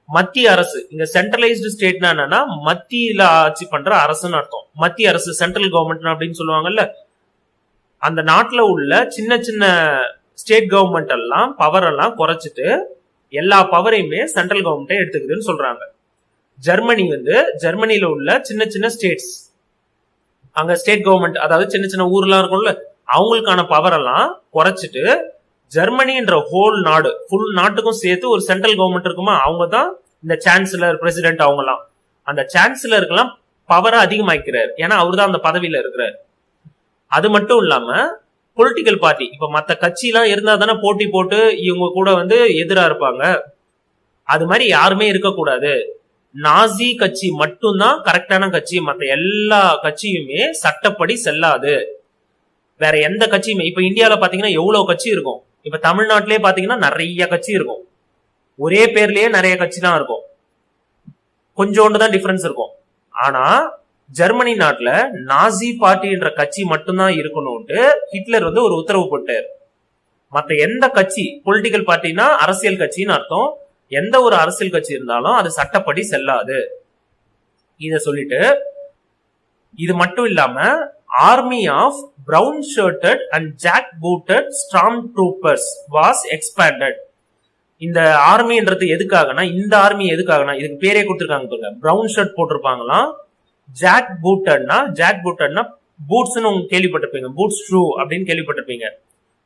மத்திய அரசு, இங்க சென்ட்ரலைஸ்டு ஸ்டேட்னா என்னன்னா மத்தியில ஆட்சி பண்ற அரசுன்னு அர்த்தம். மத்திய அரசு, சென்ட்ரல் கவர்மெண்ட் அப்படின்னு சொல்லுவாங்கல்ல. அந்த நாட்டுல உள்ள சின்ன சின்ன ஸ்டேட் கவர்மெண்ட் எல்லாம் பவர் எல்லாம் குறைச்சிட்டு எல்லா பவரையுமே சென்ட்ரல் கவர்மெண்ட் எடுத்துக்குதுன்னு சொல்றாங்க. ஜெர்மனி வந்து ஜெர்மனில உள்ள சின்ன சின்ன ஸ்டேட்ஸ், அங்க ஸ்டேட் கவர்மெண்ட், அதாவது சின்ன சின்ன ஊர்லாம் இருக்கும்ல, அவங்களுக்கான பவர் எல்லாம் குறைச்சிட்டு ஜெர்மனின்ற ஹோல் நாடு, ஃபுல் நாட்டுக்கும் சேர்த்து ஒரு சென்ட்ரல் கவர்மெண்ட் இருக்குமா, அவங்க தான் இந்த சான்சலர், பிரசிடென்ட், அவங்கலாம். அந்த சான்சலருக்கெல்லாம் பவரை அதிகமாக்கிறாரு, ஏன்னா அவர் தான் அந்த பதவியில இருக்கிறார். அது மட்டும் இல்லாம பொலிட்டிக்கல் பார்ட்டி, இப்ப மத்த கட்சி எல்லாம் இருந்தா தானே போட்டி போட்டு இவங்க கூட வந்து எதிரா இருப்பாங்க, அது மாதிரி யாருமே இருக்கக்கூடாது. நாசி கட்சி மட்டும்தான் கரெக்டான கட்சி, மத்த எல்லா கட்சியுமே சட்டப்படி செல்லாது. வேற எந்த கட்சியுமே, இப்ப இந்தியாவில பாத்தீங்கன்னா எவ்வளவு கட்சி இருக்கும், இப்ப தமிழ்நாட்டிலே பாத்தீங்கன்னா நிறைய கட்சி இருக்கும், ஒரே பேர்லயே நிறைய கட்சி தான் இருக்கும், கொஞ்சோண்டு தான் டிஃபரன்ஸ் இருக்கும். ஆனா ஜெர்மனி நாட்டுல நாசி பார்ட்டின்ற கட்சி மட்டும்தான் இருக்கணும்ட்டு ஹிட்லர் வந்து ஒரு உத்தரவு போட்டார். மத்த எந்த கட்சி, பொலிட்டிக்கல் பார்ட்டினா அரசியல் கட்சின்னு அர்த்தம், எந்த ஒரு அரசியல் கட்சி இருந்தாலும் அது சட்டப்படி செல்லாது. இத சொல்லிட்டு இது மட்டும் இல்லாம army of brown shirted and jack booted storm troopers was expanded. இந்த ஆர்மின்றது எதுக்காகனா, இந்த ஆர்மி எதுக்காகனா, இதுக்கு பேரே கொடுத்துருக்காங்க பாருங்க, பிரவுன் ஷர்ட் போட்டிருப்பாங்களாம், ஜாக் பூட்டட்னா பூட்ஸ்னு கேள்விப்பட்டிருப்பீங்க, பூட்ஸ் ஷூ அப்படின்னு கேள்விப்பட்டிருப்பீங்க,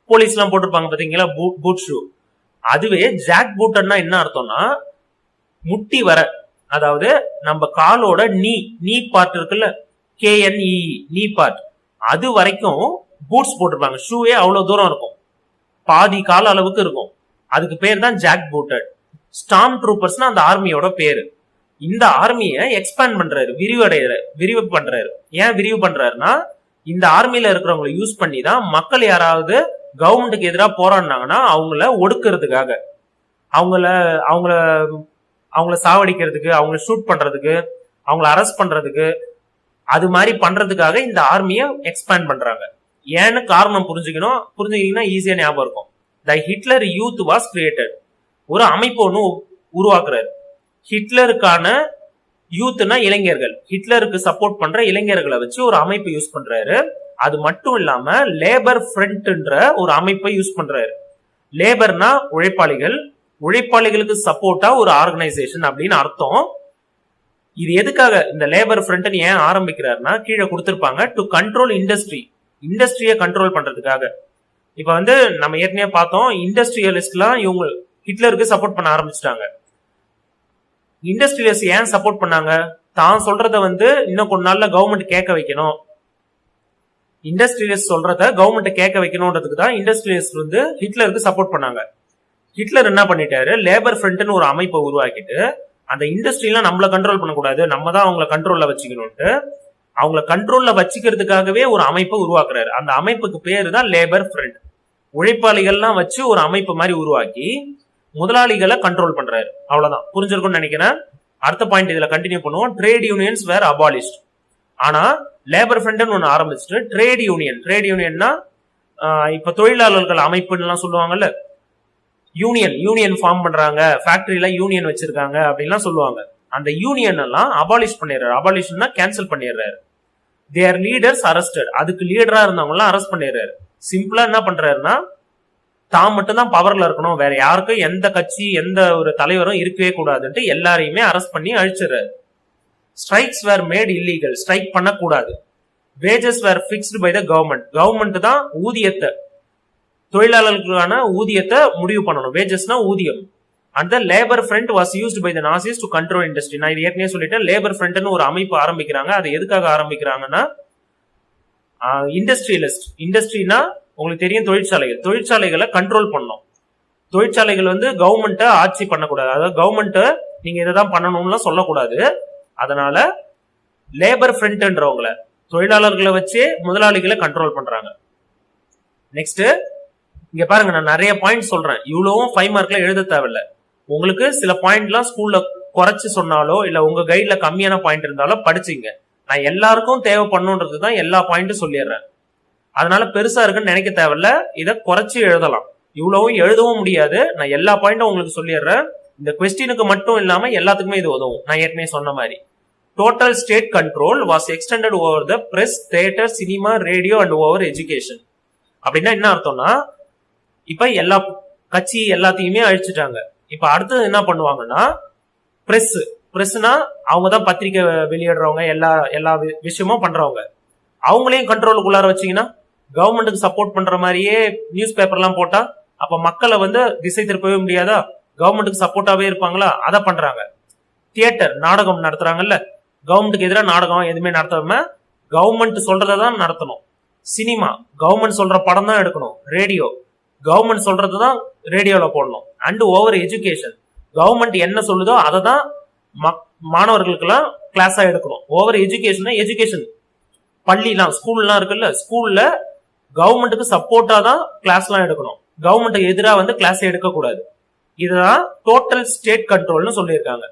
போலீஸ் எல்லாம் போட்டிருப்பாங்க பாத்தீங்களா பூட் ஷூ. அதுவே ஜாக் பூட்டட்னா என்ன அர்த்தம்னா முட்டி வர, அதாவது நம்ம காலோட நீ பார்ட் இருக்குல்ல, KNE நீ பார்ட், அது வரைக்கும் பூட்ஸ் போட்டிருப்பாங்க. ஷூவே அவ்வளவு தூரம் இருக்கும், பாதி கால அளவுக்கு இருக்கும், அதுக்கு பேர் தான் ஜாக் பூட்டட். ஸ்டார்ம் ட்ரூப்பர்ஸ்னா அந்த ஆர்மியோட பேரு. இந்த ஆர்மியை எக்ஸ்பேண்ட் பண்றாரு, விரிவு பண்றாரு. ஏன் விரிவு பண்றாருன்னா, இந்த ஆர்மியில இருக்கிறவங்களை யூஸ் பண்ணி தான் மக்கள் யாராவது கவர்மெண்ட்டுக்கு எதிராக போராடினாங்கன்னா அவங்கள ஒடுக்கிறதுக்காக, அவங்கள சாவடிக்கிறதுக்கு, அவங்கள ஷூட் பண்றதுக்கு, அவங்கள அரெஸ்ட் பண்றதுக்கு, அது மாதிரி பண்றதுக்காக இந்த ஆர்மியை எக்ஸ்பேண்ட் பண்றாங்க. ஏன்னு காரணம் புரிஞ்சுக்கிட்டீங்கன்னா ஈஸியா ஞாபகம் இருக்கும். த ஹிட்லர் யூத் வாஸ் கிரியேட்டட், ஒரு அமைப்பு ஒன்று உருவாக்குறாரு. ஹிட்லருக்கான யூத்னா இளைஞர்கள், ஹிட்லருக்கு சப்போர்ட் பண்ற இளைஞர்களை வச்சு ஒரு அமைப்பை யூஸ் பண்றாரு. அது மட்டும் இல்லாம லேபர் ஃப்ரண்ட்ன்ற ஒரு அமைப்பை யூஸ் பண்றாரு. லேபர்னா உழைப்பாளிகள், உழைப்பாளிகளுக்கு சப்போர்ட்டா ஒரு ஆர்கனைசேஷன் அப்படின்னு அர்த்தம். இது எதுக்காக இந்த லேபர் ஃப்ரண்ட் ஏன் ஆரம்பிக்கிறாருன்னா, கீழே கொடுத்திருப்பாங்க, டு கண்ட்ரோல் இண்டஸ்ட்ரியை கண்ட்ரோல் பண்றதுக்காக. இப்ப வந்து நம்ம ஏற்கனவே பார்த்தோம், இண்டஸ்ட்ரியலிஸ்ட்லாம் இவங்க ஹிட்லருக்கு சப்போர்ட் பண்ண ஆரம்பிச்சிட்டாங்க. இண்டஸ்ட்ரியலிஸ்ட் ஏன் சப்போர்ட் பண்ணாங்க, தான் சொல்றத வந்து இன்னும் கொஞ்ச நாள்ல கவர்மெண்ட் கேட்க வைக்கணும், இண்டஸ்ட்ரியலிஸ்ட் சொல்றத கவர்மெண்ட் கேட்க வைக்கணும்ன்றதுக்கு தான் இண்டஸ்ட்ரியலிஸ்ட் வந்து ஹிட்லருக்கு சப்போர்ட் பண்ணாங்க. ஹிட்லர் என்ன பண்ணிட்டாரு, லேபர் ஃப்ரண்ட்னு ஒரு அமைப்பை உருவாக்கிட்டு, அந்த இண்டஸ்ட்ரியெல்லாம் நம்மள கண்ட்ரோல் பண்ணக்கூடாது, நம்ம தான் அவங்கள கண்ட்ரோல்ல வச்சுக்கணும்ட்டு அவங்கள கண்ட்ரோல்ல வச்சுக்கிறதுக்காகவே ஒரு அமைப்பை உருவாக்குறாரு. அந்த அமைப்புக்கு பேரு தான் லேபர் ஃப்ரண்ட். உழைப்பாளிகள்லாம் வச்சு ஒரு அமைப்பு மாதிரி உருவாக்கி முதலாளிகளை கண்ட்ரோல் பண்றாரு. அவ்வளவுதான், புரிஞ்சிருக்கும்னு நினைக்கிறேன். அடுத்த பாயிண்ட் இதுல கண்டினியூ பண்ணுவோம். ட்ரேட் யூனியன்ஸ் வேர் அபாலிஷ்ட். ஆனா லேபர் ஃப்ரண்ட் ஒன்னு ஆரம்பிச்சுட்டு ட்ரேட் யூனியன்னா இப்ப தொழிலாளர்கள் அமைப்புன்னு எல்லாம் சொல்லுவாங்கல்ல, யூனியன் ஃபார்ம் பண்றாங்க, ஃபேக்டரியில யூனியன் வச்சிருக்காங்க அப்படின்லாம் சொல்லுவாங்க. அந்த யூனியன் எல்லாம் அபாலிஷ் பண்ணிடுறாரு. அபாலிஷ்னா கேன்சல் பண்ணிடுறாரு. தேர் லீடர்ஸ் அரஸ்டட், அதுக்கு லீடரா இருந்தவங்க எல்லாம் அரெஸ்ட் பண்ணிடுறாரு. சிம்பிளா என்ன பண்றாருன்னா, தான் மட்டும் தான் பவர்ல இருக்கணும், வேற யாருக்கும் எந்த கட்சி எந்த ஒரு தலைவரும் இருக்கவே கூடாதுன்ட்டு எல்லாரையுமே அரெஸ்ட் பண்ணி அழிச்சிடுறாரு. Strikes were made illegal, strike பண்ணக்கூடாது. Wages were fixed by the government தான் ஊதியத்தை, தொழிலாளர்களுக்கான ஊதியத்தை முடிவு பண்ணணும். வேஜஸ்னா ஊதியம். And the labour front was used by the Nazis to control industry. நான் இது ஏற்கனவே சொல்லிட்டேன், லேபர் ஃப்ரண்ட்னு ஒரு அமைப்பு ஆரம்பிக்கிறாங்க. அது எதுக்காக ஆரம்பிக்கிறாங்கன்னா, இண்டஸ்ட்ரினா உங்களுக்கு தெரியும், தொழிற்சாலைகளை கண்ட்ரோல் பண்ணணும். தொழிற்சாலைகள் வந்து கவர்மெண்ட்டை ஆட்சி பண்ணக்கூடாது, அதாவது கவர்மெண்ட்டை நீங்க இதைதான் பண்ணணும்லாம் சொல்லக்கூடாது. அதனால லேபர் ஃப்ரண்ட்ன்றவங்கள, தொழிலாளர்களை வச்சே முதலாளிகளை கண்ட்ரோல் பண்றாங்க. நெக்ஸ்ட் இங்க பாருங்க, நான் நிறைய பாயிண்ட் சொல்றேன், இவ்வளவும் 5 மார்க்ல எழுத தேவையில்ல. உங்களுக்கு சில பாயிண்ட்லாம் ஸ்கூல்ல குறைச்சு சொன்னாலோ இல்ல உங்க கைட்ல கம்மியான பாயிண்ட் இருந்தாலோ படிச்சுங்க. நான் எல்லாருக்கும் தேவைப்படணுன்றது தான் எல்லா பாயிண்ட்டும் சொல்லிடுறேன். அதனால பெருசா இருக்குன்னு நினைக்க தேவையில்ல, இதை குறைச்சு எழுதலாம். இவ்வளவும் எழுதவும் முடியாது, நான் எல்லா பாயிண்ட்டும் உங்களுக்கு சொல்லிடுறேன். இந்த கொஸ்டினுக்கு மட்டும் இல்லாம எல்லாத்துக்குமே இது உதவும். நான் ஏற்கனவே சொன்ன மாதிரி total state control was extended over the press, theatre, cinema, radio and over education. அப்படின்னா என்ன அர்த்தம்னா, இப்ப எல்லா கட்சி எல்லாத்தையுமே அழிச்சுட்டாங்க. இப்ப அடுத்தது என்ன பண்ணுவாங்கன்னா பிரஸ். பிரஸ்னா அவங்கதான் பத்திரிக்கை வெளியிடுறவங்க, எல்லா எல்லா விஷயமும் பண்றவங்க. அவங்களையும் கண்ட்ரோலுக்குள்ளார வச்சீங்கன்னா கவர்மெண்ட்டுக்கு சப்போர்ட் பண்ற மாதிரியே நியூஸ் பேப்பர் எல்லாம் போட்டா அப்ப மக்களை திசை திருப்பவே முடியாதா? கவர்மெண்ட்டுக்கு சப்போர்ட்டாவே இருப்பாங்களா? அதை பண்றாங்க. தியேட்டர், நாடகம் நடத்துறாங்கல்ல, கவர்மெண்ட்டுக்கு எதிராக நாடகம் எதுவுமே நடத்தாம கவர்மெண்ட் சொல்றதான் நடத்தணும். சினிமா, கவர்மெண்ட் சொல்ற படம் தான் எடுக்கணும். ரேடியோ, கவர்மெண்ட் சொல்றதுதான் ரேடியோல போடணும். அண்ட் ஓவர் எஜுகேஷன், கவர்மெண்ட் என்ன சொல்லுதோ அதை தான் மாணவர்களுக்கு எல்லாம் கிளாஸா எடுக்கணும். ஓவர் எஜுகேஷன் பள்ளிலாம், ஸ்கூல்லாம் இருக்குல்ல, ஸ்கூல்ல கவர்மெண்ட்டுக்கு சப்போர்ட்டா தான் கிளாஸ் எல்லாம் எடுக்கணும். கவர்மெண்ட்டுக்கு எதிராக கிளாஸ் எடுக்க கூடாது. இதுதான் டோட்டல் ஸ்டேட் கண்ட்ரோல்னு சொல்லியிருக்காங்க.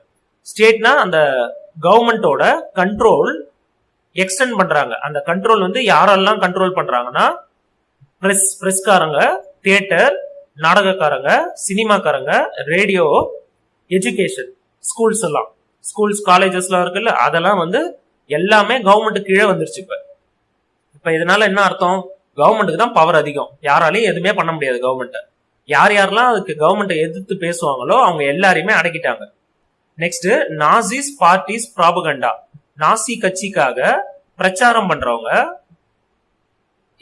ஸ்டேட்னா அந்த கவர்மெண்டோட கண்ட்ரோல் எக்ஸ்டெண்ட் பண்றாங்க. அந்த கண்ட்ரோல் யாரெல்லாம் கண்ட்ரோல் பண்றாங்கன்னா பிரஸ்காரங்க, தியேட்டர், நாடகக்காரங்க, சினிமாக்காரங்க, ரேடியோ, எஜுகேஷன், ஸ்கூல்ஸ் எல்லாம், ஸ்கூல்ஸ் காலேஜஸ் எல்லாம் இருக்குல்ல, அதெல்லாம் எல்லாமே கவர்மெண்ட் கீழே வந்துருச்சு. இப்ப இதனால என்ன அர்த்தம்? கவர்மெண்ட்டுக்கு தான் பவர் அதிகம், யாராலையும் எதுவுமே பண்ண முடியாது கவர்மெண்ட். யார் யாரெல்லாம் அதுக்கு கவர்மெண்ட் எதிர்த்து பேசுவாங்களோ அவங்க எல்லாரையுமே அடக்கிட்டாங்க. Next, Nazis parties propaganda. Nazi கட்சிக்காக பிரச்சாரம் பண்றவங்க.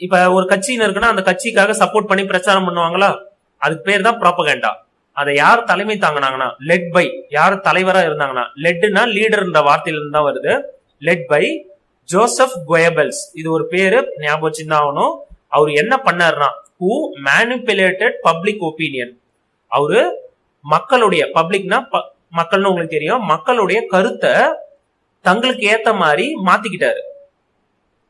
இப்ப ஒரு கட்சின்னு இருக்குன்னா அந்த கட்சிக்காக சப்போர்ட் பண்ணி பிரச்சாரம் பண்ணுவாங்களா, அதுக்கு பேர் தான் ப்ராபகண்டா. அதை யார் தலைமை தாங்கினாங்கன்னா லெட் பை, யார் தலைவரா இருந்தாங்கன்னா, லெட்னா லீடர்ன்ற வார்த்தையில இருந்து தான் வருது. Led by Joseph Goebbels. இது ஒரு பேரு, ஞாபகம் வச்சுதான் ஆகணும். அவர் என்ன பண்ணாருன்னா who manipulated public opinion. அவரு மக்களுடைய, பப்ளிக்னா மக்கள்னு உங்களுக்கு தெரியும், மக்களுடைய கருத்தை தங்களுக்கு ஏத்த மாதிரி மாத்திக்கிட்டாரு.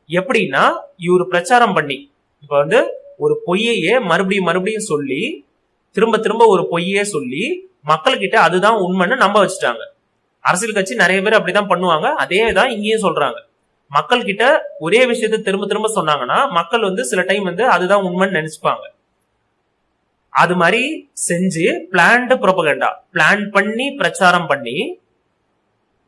எப்படின்னா இவரு பிரச்சாரம் பண்ணி இப்ப ஒரு பொய்யையே மறுபடியும் சொல்லி திரும்ப திரும்ப ஒரு பொய்யே சொல்லி மக்கள்கிட்ட அதுதான் உண்மைன்னு நம்ப வச்சுட்டாங்க. அரசியல் கட்சி நிறைய பேர் அப்படிதான் பண்ணுவாங்க. அதே தான் இங்கேயும் சொல்றாங்க. மக்கள் கிட்ட ஒரே விஷயத்த திரும்ப திரும்ப சொன்னாங்கன்னா மக்கள் சில டைம் அதுதான் உண்மைன்னு நினைச்சுப்பாங்க. அது மாதிரி செஞ்சு பிளான்டு ப்ரோபகண்டா, பிளான் பண்ணி பிரச்சாரம் பண்ணி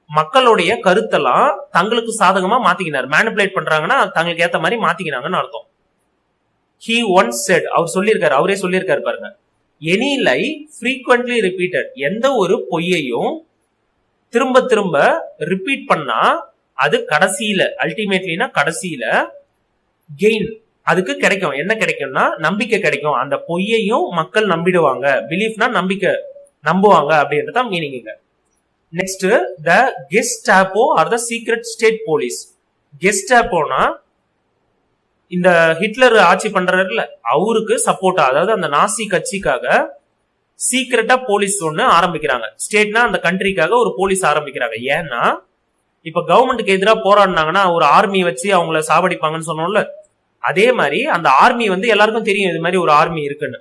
மக்களுடைய கருத்தெல்லாம் தங்களுக்கு சாதகமா மாத்திக்கினார். மேனிபுலேட் பண்றாங்கன்னா தங்களுக்கு ஏத்த மாதிரி மாத்திக்கினாங்கன்னு அர்த்தம். he once said, அவர் சொல்லியிருக்காரு, அவரே சொல்லியிருக்காரு பாருங்க, எனி லை frequently repeated, எந்த ஒரு பொய்யையும் திரும்ப திரும்ப ரிப்பீட் பண்ணா அது கடைசியில, அல்டிமேட்லினா கடைசியில கெயின் அதுக்கு கிடைக்கும். என்ன கிடைக்கும்னா நம்பிக்கை கிடைக்கும். அந்த பொய்யையும் மக்கள் நம்பிடுவாங்க. பிலீஃப்னா நம்பிக்கை, நம்புவாங்க அப்படின்றதான் meaning. Next, the Gestapo or the secret state police. கெஸ்டாப்போனா இந்த ஹிட்லர் ஆட்சி பண்றாருல அவருக்கு சப்போர்ட்டா, அதாவது அந்த நாசி கட்சிக்காக சீக்ரெட்டா போலீஸ் ஒண்ணு ஆரம்பிக்கிறாங்க. ஸ்டேட்னா அந்த கண்ட்ரிக்காக ஒரு போலீஸ் ஆரம்பிக்கிறாங்க. ஏன்னா இப்ப கவர்மெண்ட்டுக்கு எதிராக போராடினாங்கன்னா ஒரு ஆர்மி வச்சு அவங்கள சாவடிப்பாங்கன்னு சொன்னோம்ல, அதே மாதிரி அந்த ஆர்மி எல்லாருக்கும் தெரியும் இது மாதிரி ஒரு ஆர்மி இருக்குன்னு.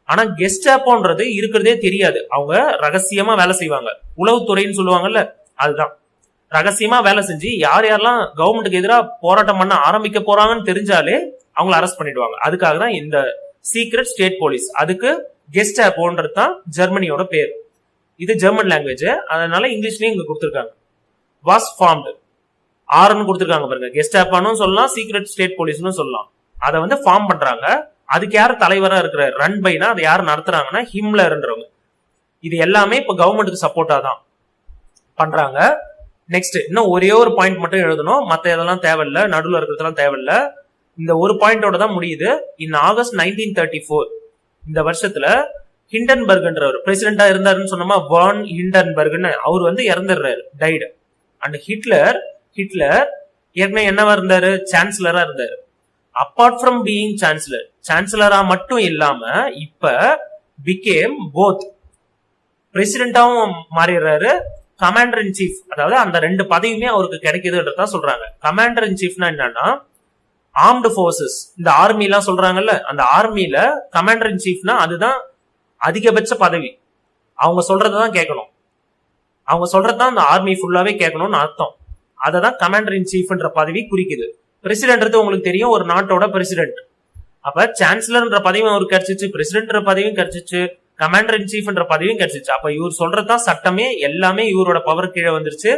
ஆனா கெஸ்டாப்போன்றது இருக்கிறதே தெரியாது. அவங்க ரகசியமா வேலை செய்வாங்க. உளவுத்துறைன்னு சொல்லுவாங்கல்ல, அதுதான் ரகசியமா வேலை செஞ்சு யார் யாரெல்லாம் கவர்மெண்ட்டுக்கு எதிராக போராட்டம் பண்ண ஆரம்பிக்க போறாங்கன்னு தெரிஞ்சாலே அவங்களை அரெஸ்ட் பண்ணிடுவாங்க. அதுக்காக தான் இந்த சீக்ரெட் ஸ்டேட் போலீஸ். அதுக்கு கெஸ்டாப்போன்றது தான் ஜெர்மனியோட பேர். இது ஜெர்மன் லாங்குவேஜ், அதனால இங்கிலீஷ்லயும் இங்க கொடுத்திருக்காங்க. வாஸ் ஃபார்ம்டு, ஆர்னு கொடுத்திருக்காங்க பாருங்க. கெஸ்டாப்பானும் சொல்லலாம், சீக்ரெட் ஸ்டேட் போலீஸ்னு சொல்லலாம். அதை ஃபார்ம் பண்றாங்க. அதுக்கு யார் தலைவரா இருக்கிற, ரன் பைனா அதை யார் நடத்துறாங்கன்னா ஹிம்லர்ன்றவங்க. இது எல்லாமே இப்ப கவர்மெண்ட்டுக்கு சப்போர்ட்டா தான் பண்றாங்க. நெக்ஸ்ட், இன்னும் ஒரே ஒரு பாயிண்ட் மட்டும் எழுதணும், மத்த இதெல்லாம் தேவையில்ல, நடுவில் இருக்கிறதெல்லாம் தேவையில்ல. இந்த ஒரு பாயிண்டோட தான் முடியுது. இன் ஆகஸ்ட் 1934 இந்த வருஷத்துல ஹிண்டன்பர்க்ன்றவர் பிரசிடென்டா இருந்தாருன்னு சொன்னோமா, வான் ஹிண்டன்பர்க்னு, அவர் இறந்துடுறாரு, டைடு. அண்ட் ஹிட்லர் ஏற்கனவே என்னவா இருந்தாரு, சான்சலரா இருந்தாரு. அப்பார்ட் ஃப்ரம் பீயிங் சான்சலரா மட்டும் இல்லாம இப்ப பிகேம் போத் பிரசிடென்டாவும் மாறிடுறாரு, கமாண்டர் இன் சீஃப். அதாவது அந்த ரெண்டு பதவியுமே அவருக்கு கிடைக்குதுன்றதான் சொல்றாங்க. கமாண்டர் இன் சீஃப்னா என்னன்னா ஆர்ம்டு போர்சஸ், இந்த ஆர்மி எல்லாம் சொல்றாங்கல்ல, அந்த ஆர்மில கமாண்டர் இன் சீஃப்னா அதுதான் அதிகபட்ச பதவி. அவங்க சொல்றதான் கேட்கணும், அவங்க சொல்றதுதான் அந்த ஆர்மி ஃபுல்லாவே கேட்கணும்னு அர்த்தம். அததான் கமாண்டர் இன் சீஃப்ன்ற பதவி குறிக்குது. பிரசிடென்ட் உங்களுக்கு தெரியும், ஒரு நாட்டோட பிரசிடென்ட். அப்ப சான்சலர்ன்ற பதவியும் அவருக்கு கிடைச்சிச்சு, பிரசிடென்ட் பதவியும் கிடைச்சிச்சு, கமாண்டர் இன் சீஃப்ன்ற பதவியும் கிடைச்சிச்சு. அப்ப இவர் சொல்றதுதான் சட்டமே, எல்லாமே இவரோட பவர் கீழே வந்துருச்சு.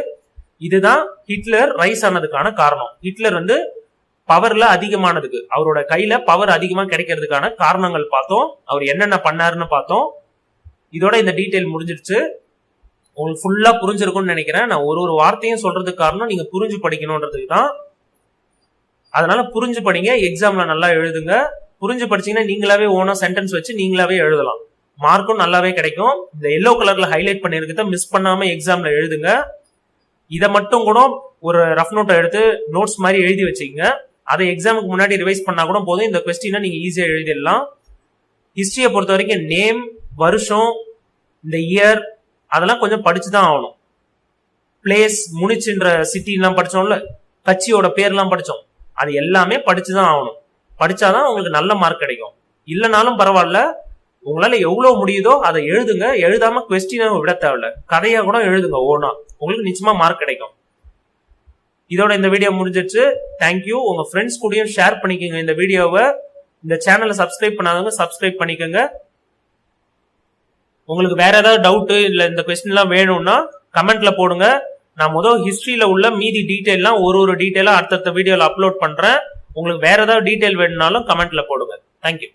இதுதான் ஹிட்லர் ரைஸ் ஆனதுக்கான காரணம். ஹிட்லர் பவர்ல அதிகமானதுக்கு, அவரோட கையில பவர் அதிகமா கிடைக்கிறதுக்கான காரணங்கள் பார்த்தோம். அவர் என்னென்ன பண்ணாருன்னு பார்த்தோம். இதோட இந்த டீடைல் முடிஞ்சிருச்சு. உங்களுக்கு ஃபுல்லா புரிஞ்சிருக்கும்னு நினைக்கிறேன். நான் ஒரு வார்த்தையும் சொல்றதுக்கு காரணம் நீங்க புரிஞ்சு படிக்கணும்ன்றதுக்கு தான். அதனால புரிஞ்சு படிங்க, எக்ஸாம்ல நல்லா எழுதுங்க. புரிஞ்சு படிச்சீங்கன்னா நீங்களாவே ஓனா சென்டென்ஸ் வச்சு நீங்களாவே எழுதலாம், மார்க்கும் நல்லாவே கிடைக்கும். இந்த எல்லோ கலர்ல ஹைலைட் பண்ணிருக்கிறத மிஸ் பண்ணாம எக்ஸாம்ல எழுதுங்க. இதை மட்டும் கூட ஒரு ரஃப் நோட்டை எடுத்து நோட்ஸ் மாதிரி எழுதி வச்சுக்கோங்க. அதை எக்ஸாமுக்கு முன்னாடி ரிவைஸ் பண்ணா கூட போதும், இந்த கொஸ்டினை நீங்க ஈஸியா எழுதிடலாம். ஹிஸ்டரியை பொறுத்த வரைக்கும் நேம், வருஷம், இந்த இயர் அதெல்லாம் கொஞ்சம் படிச்சுதான் ஆகணும். பிளேஸ், முனிச்சுன்ற சிட்டி எல்லாம் படிச்சோம்ல, கட்சியோட பேர்லாம் படிச்சோம், அது எல்லாமே படிச்சுதான் ஆகணும். படிச்சாதான் உங்களுக்கு நல்ல மார்க் கிடைக்கும். இல்லைனாலும் பரவாயில்ல, உங்களால எவ்வளவு முடியுதோ அதை எழுதுங்க. எழுதாம கொஸ்டினை விட தேவையில்ல, கதையா கூட எழுதுங்க ஓனா, உங்களுக்கு நிச்சயமா மார்க் கிடைக்கும். இதோட இந்த வீடியோ முடிஞ்சிருச்சு. தேங்க்யூ. உங்க ஃப்ரெண்ட்ஸ் கூடயும் ஷேர் பண்ணிக்கோங்க இந்த வீடியோவை. இந்த சேனலை சப்ஸ்கிரைப் பண்ணாதவங்க சப்ஸ்கிரைப் பண்ணிக்கோங்க. உங்களுக்கு வேற ஏதாவது டவுட் இல்ல இந்த கொஸ்டின் எல்லாம் வேணும்னா கமெண்ட்ல போடுங்க. நான் முதல் ஹிஸ்டரியில உள்ள மீதி டீடைல்லாம் ஒரு டீடைலா அடுத்த வீடியோல அப்லோட் பண்றேன். உங்களுக்கு வேற ஏதாவது டீடைல் வேணும்னாலும் கமெண்ட்ல போடுங்க. தேங்க்யூ.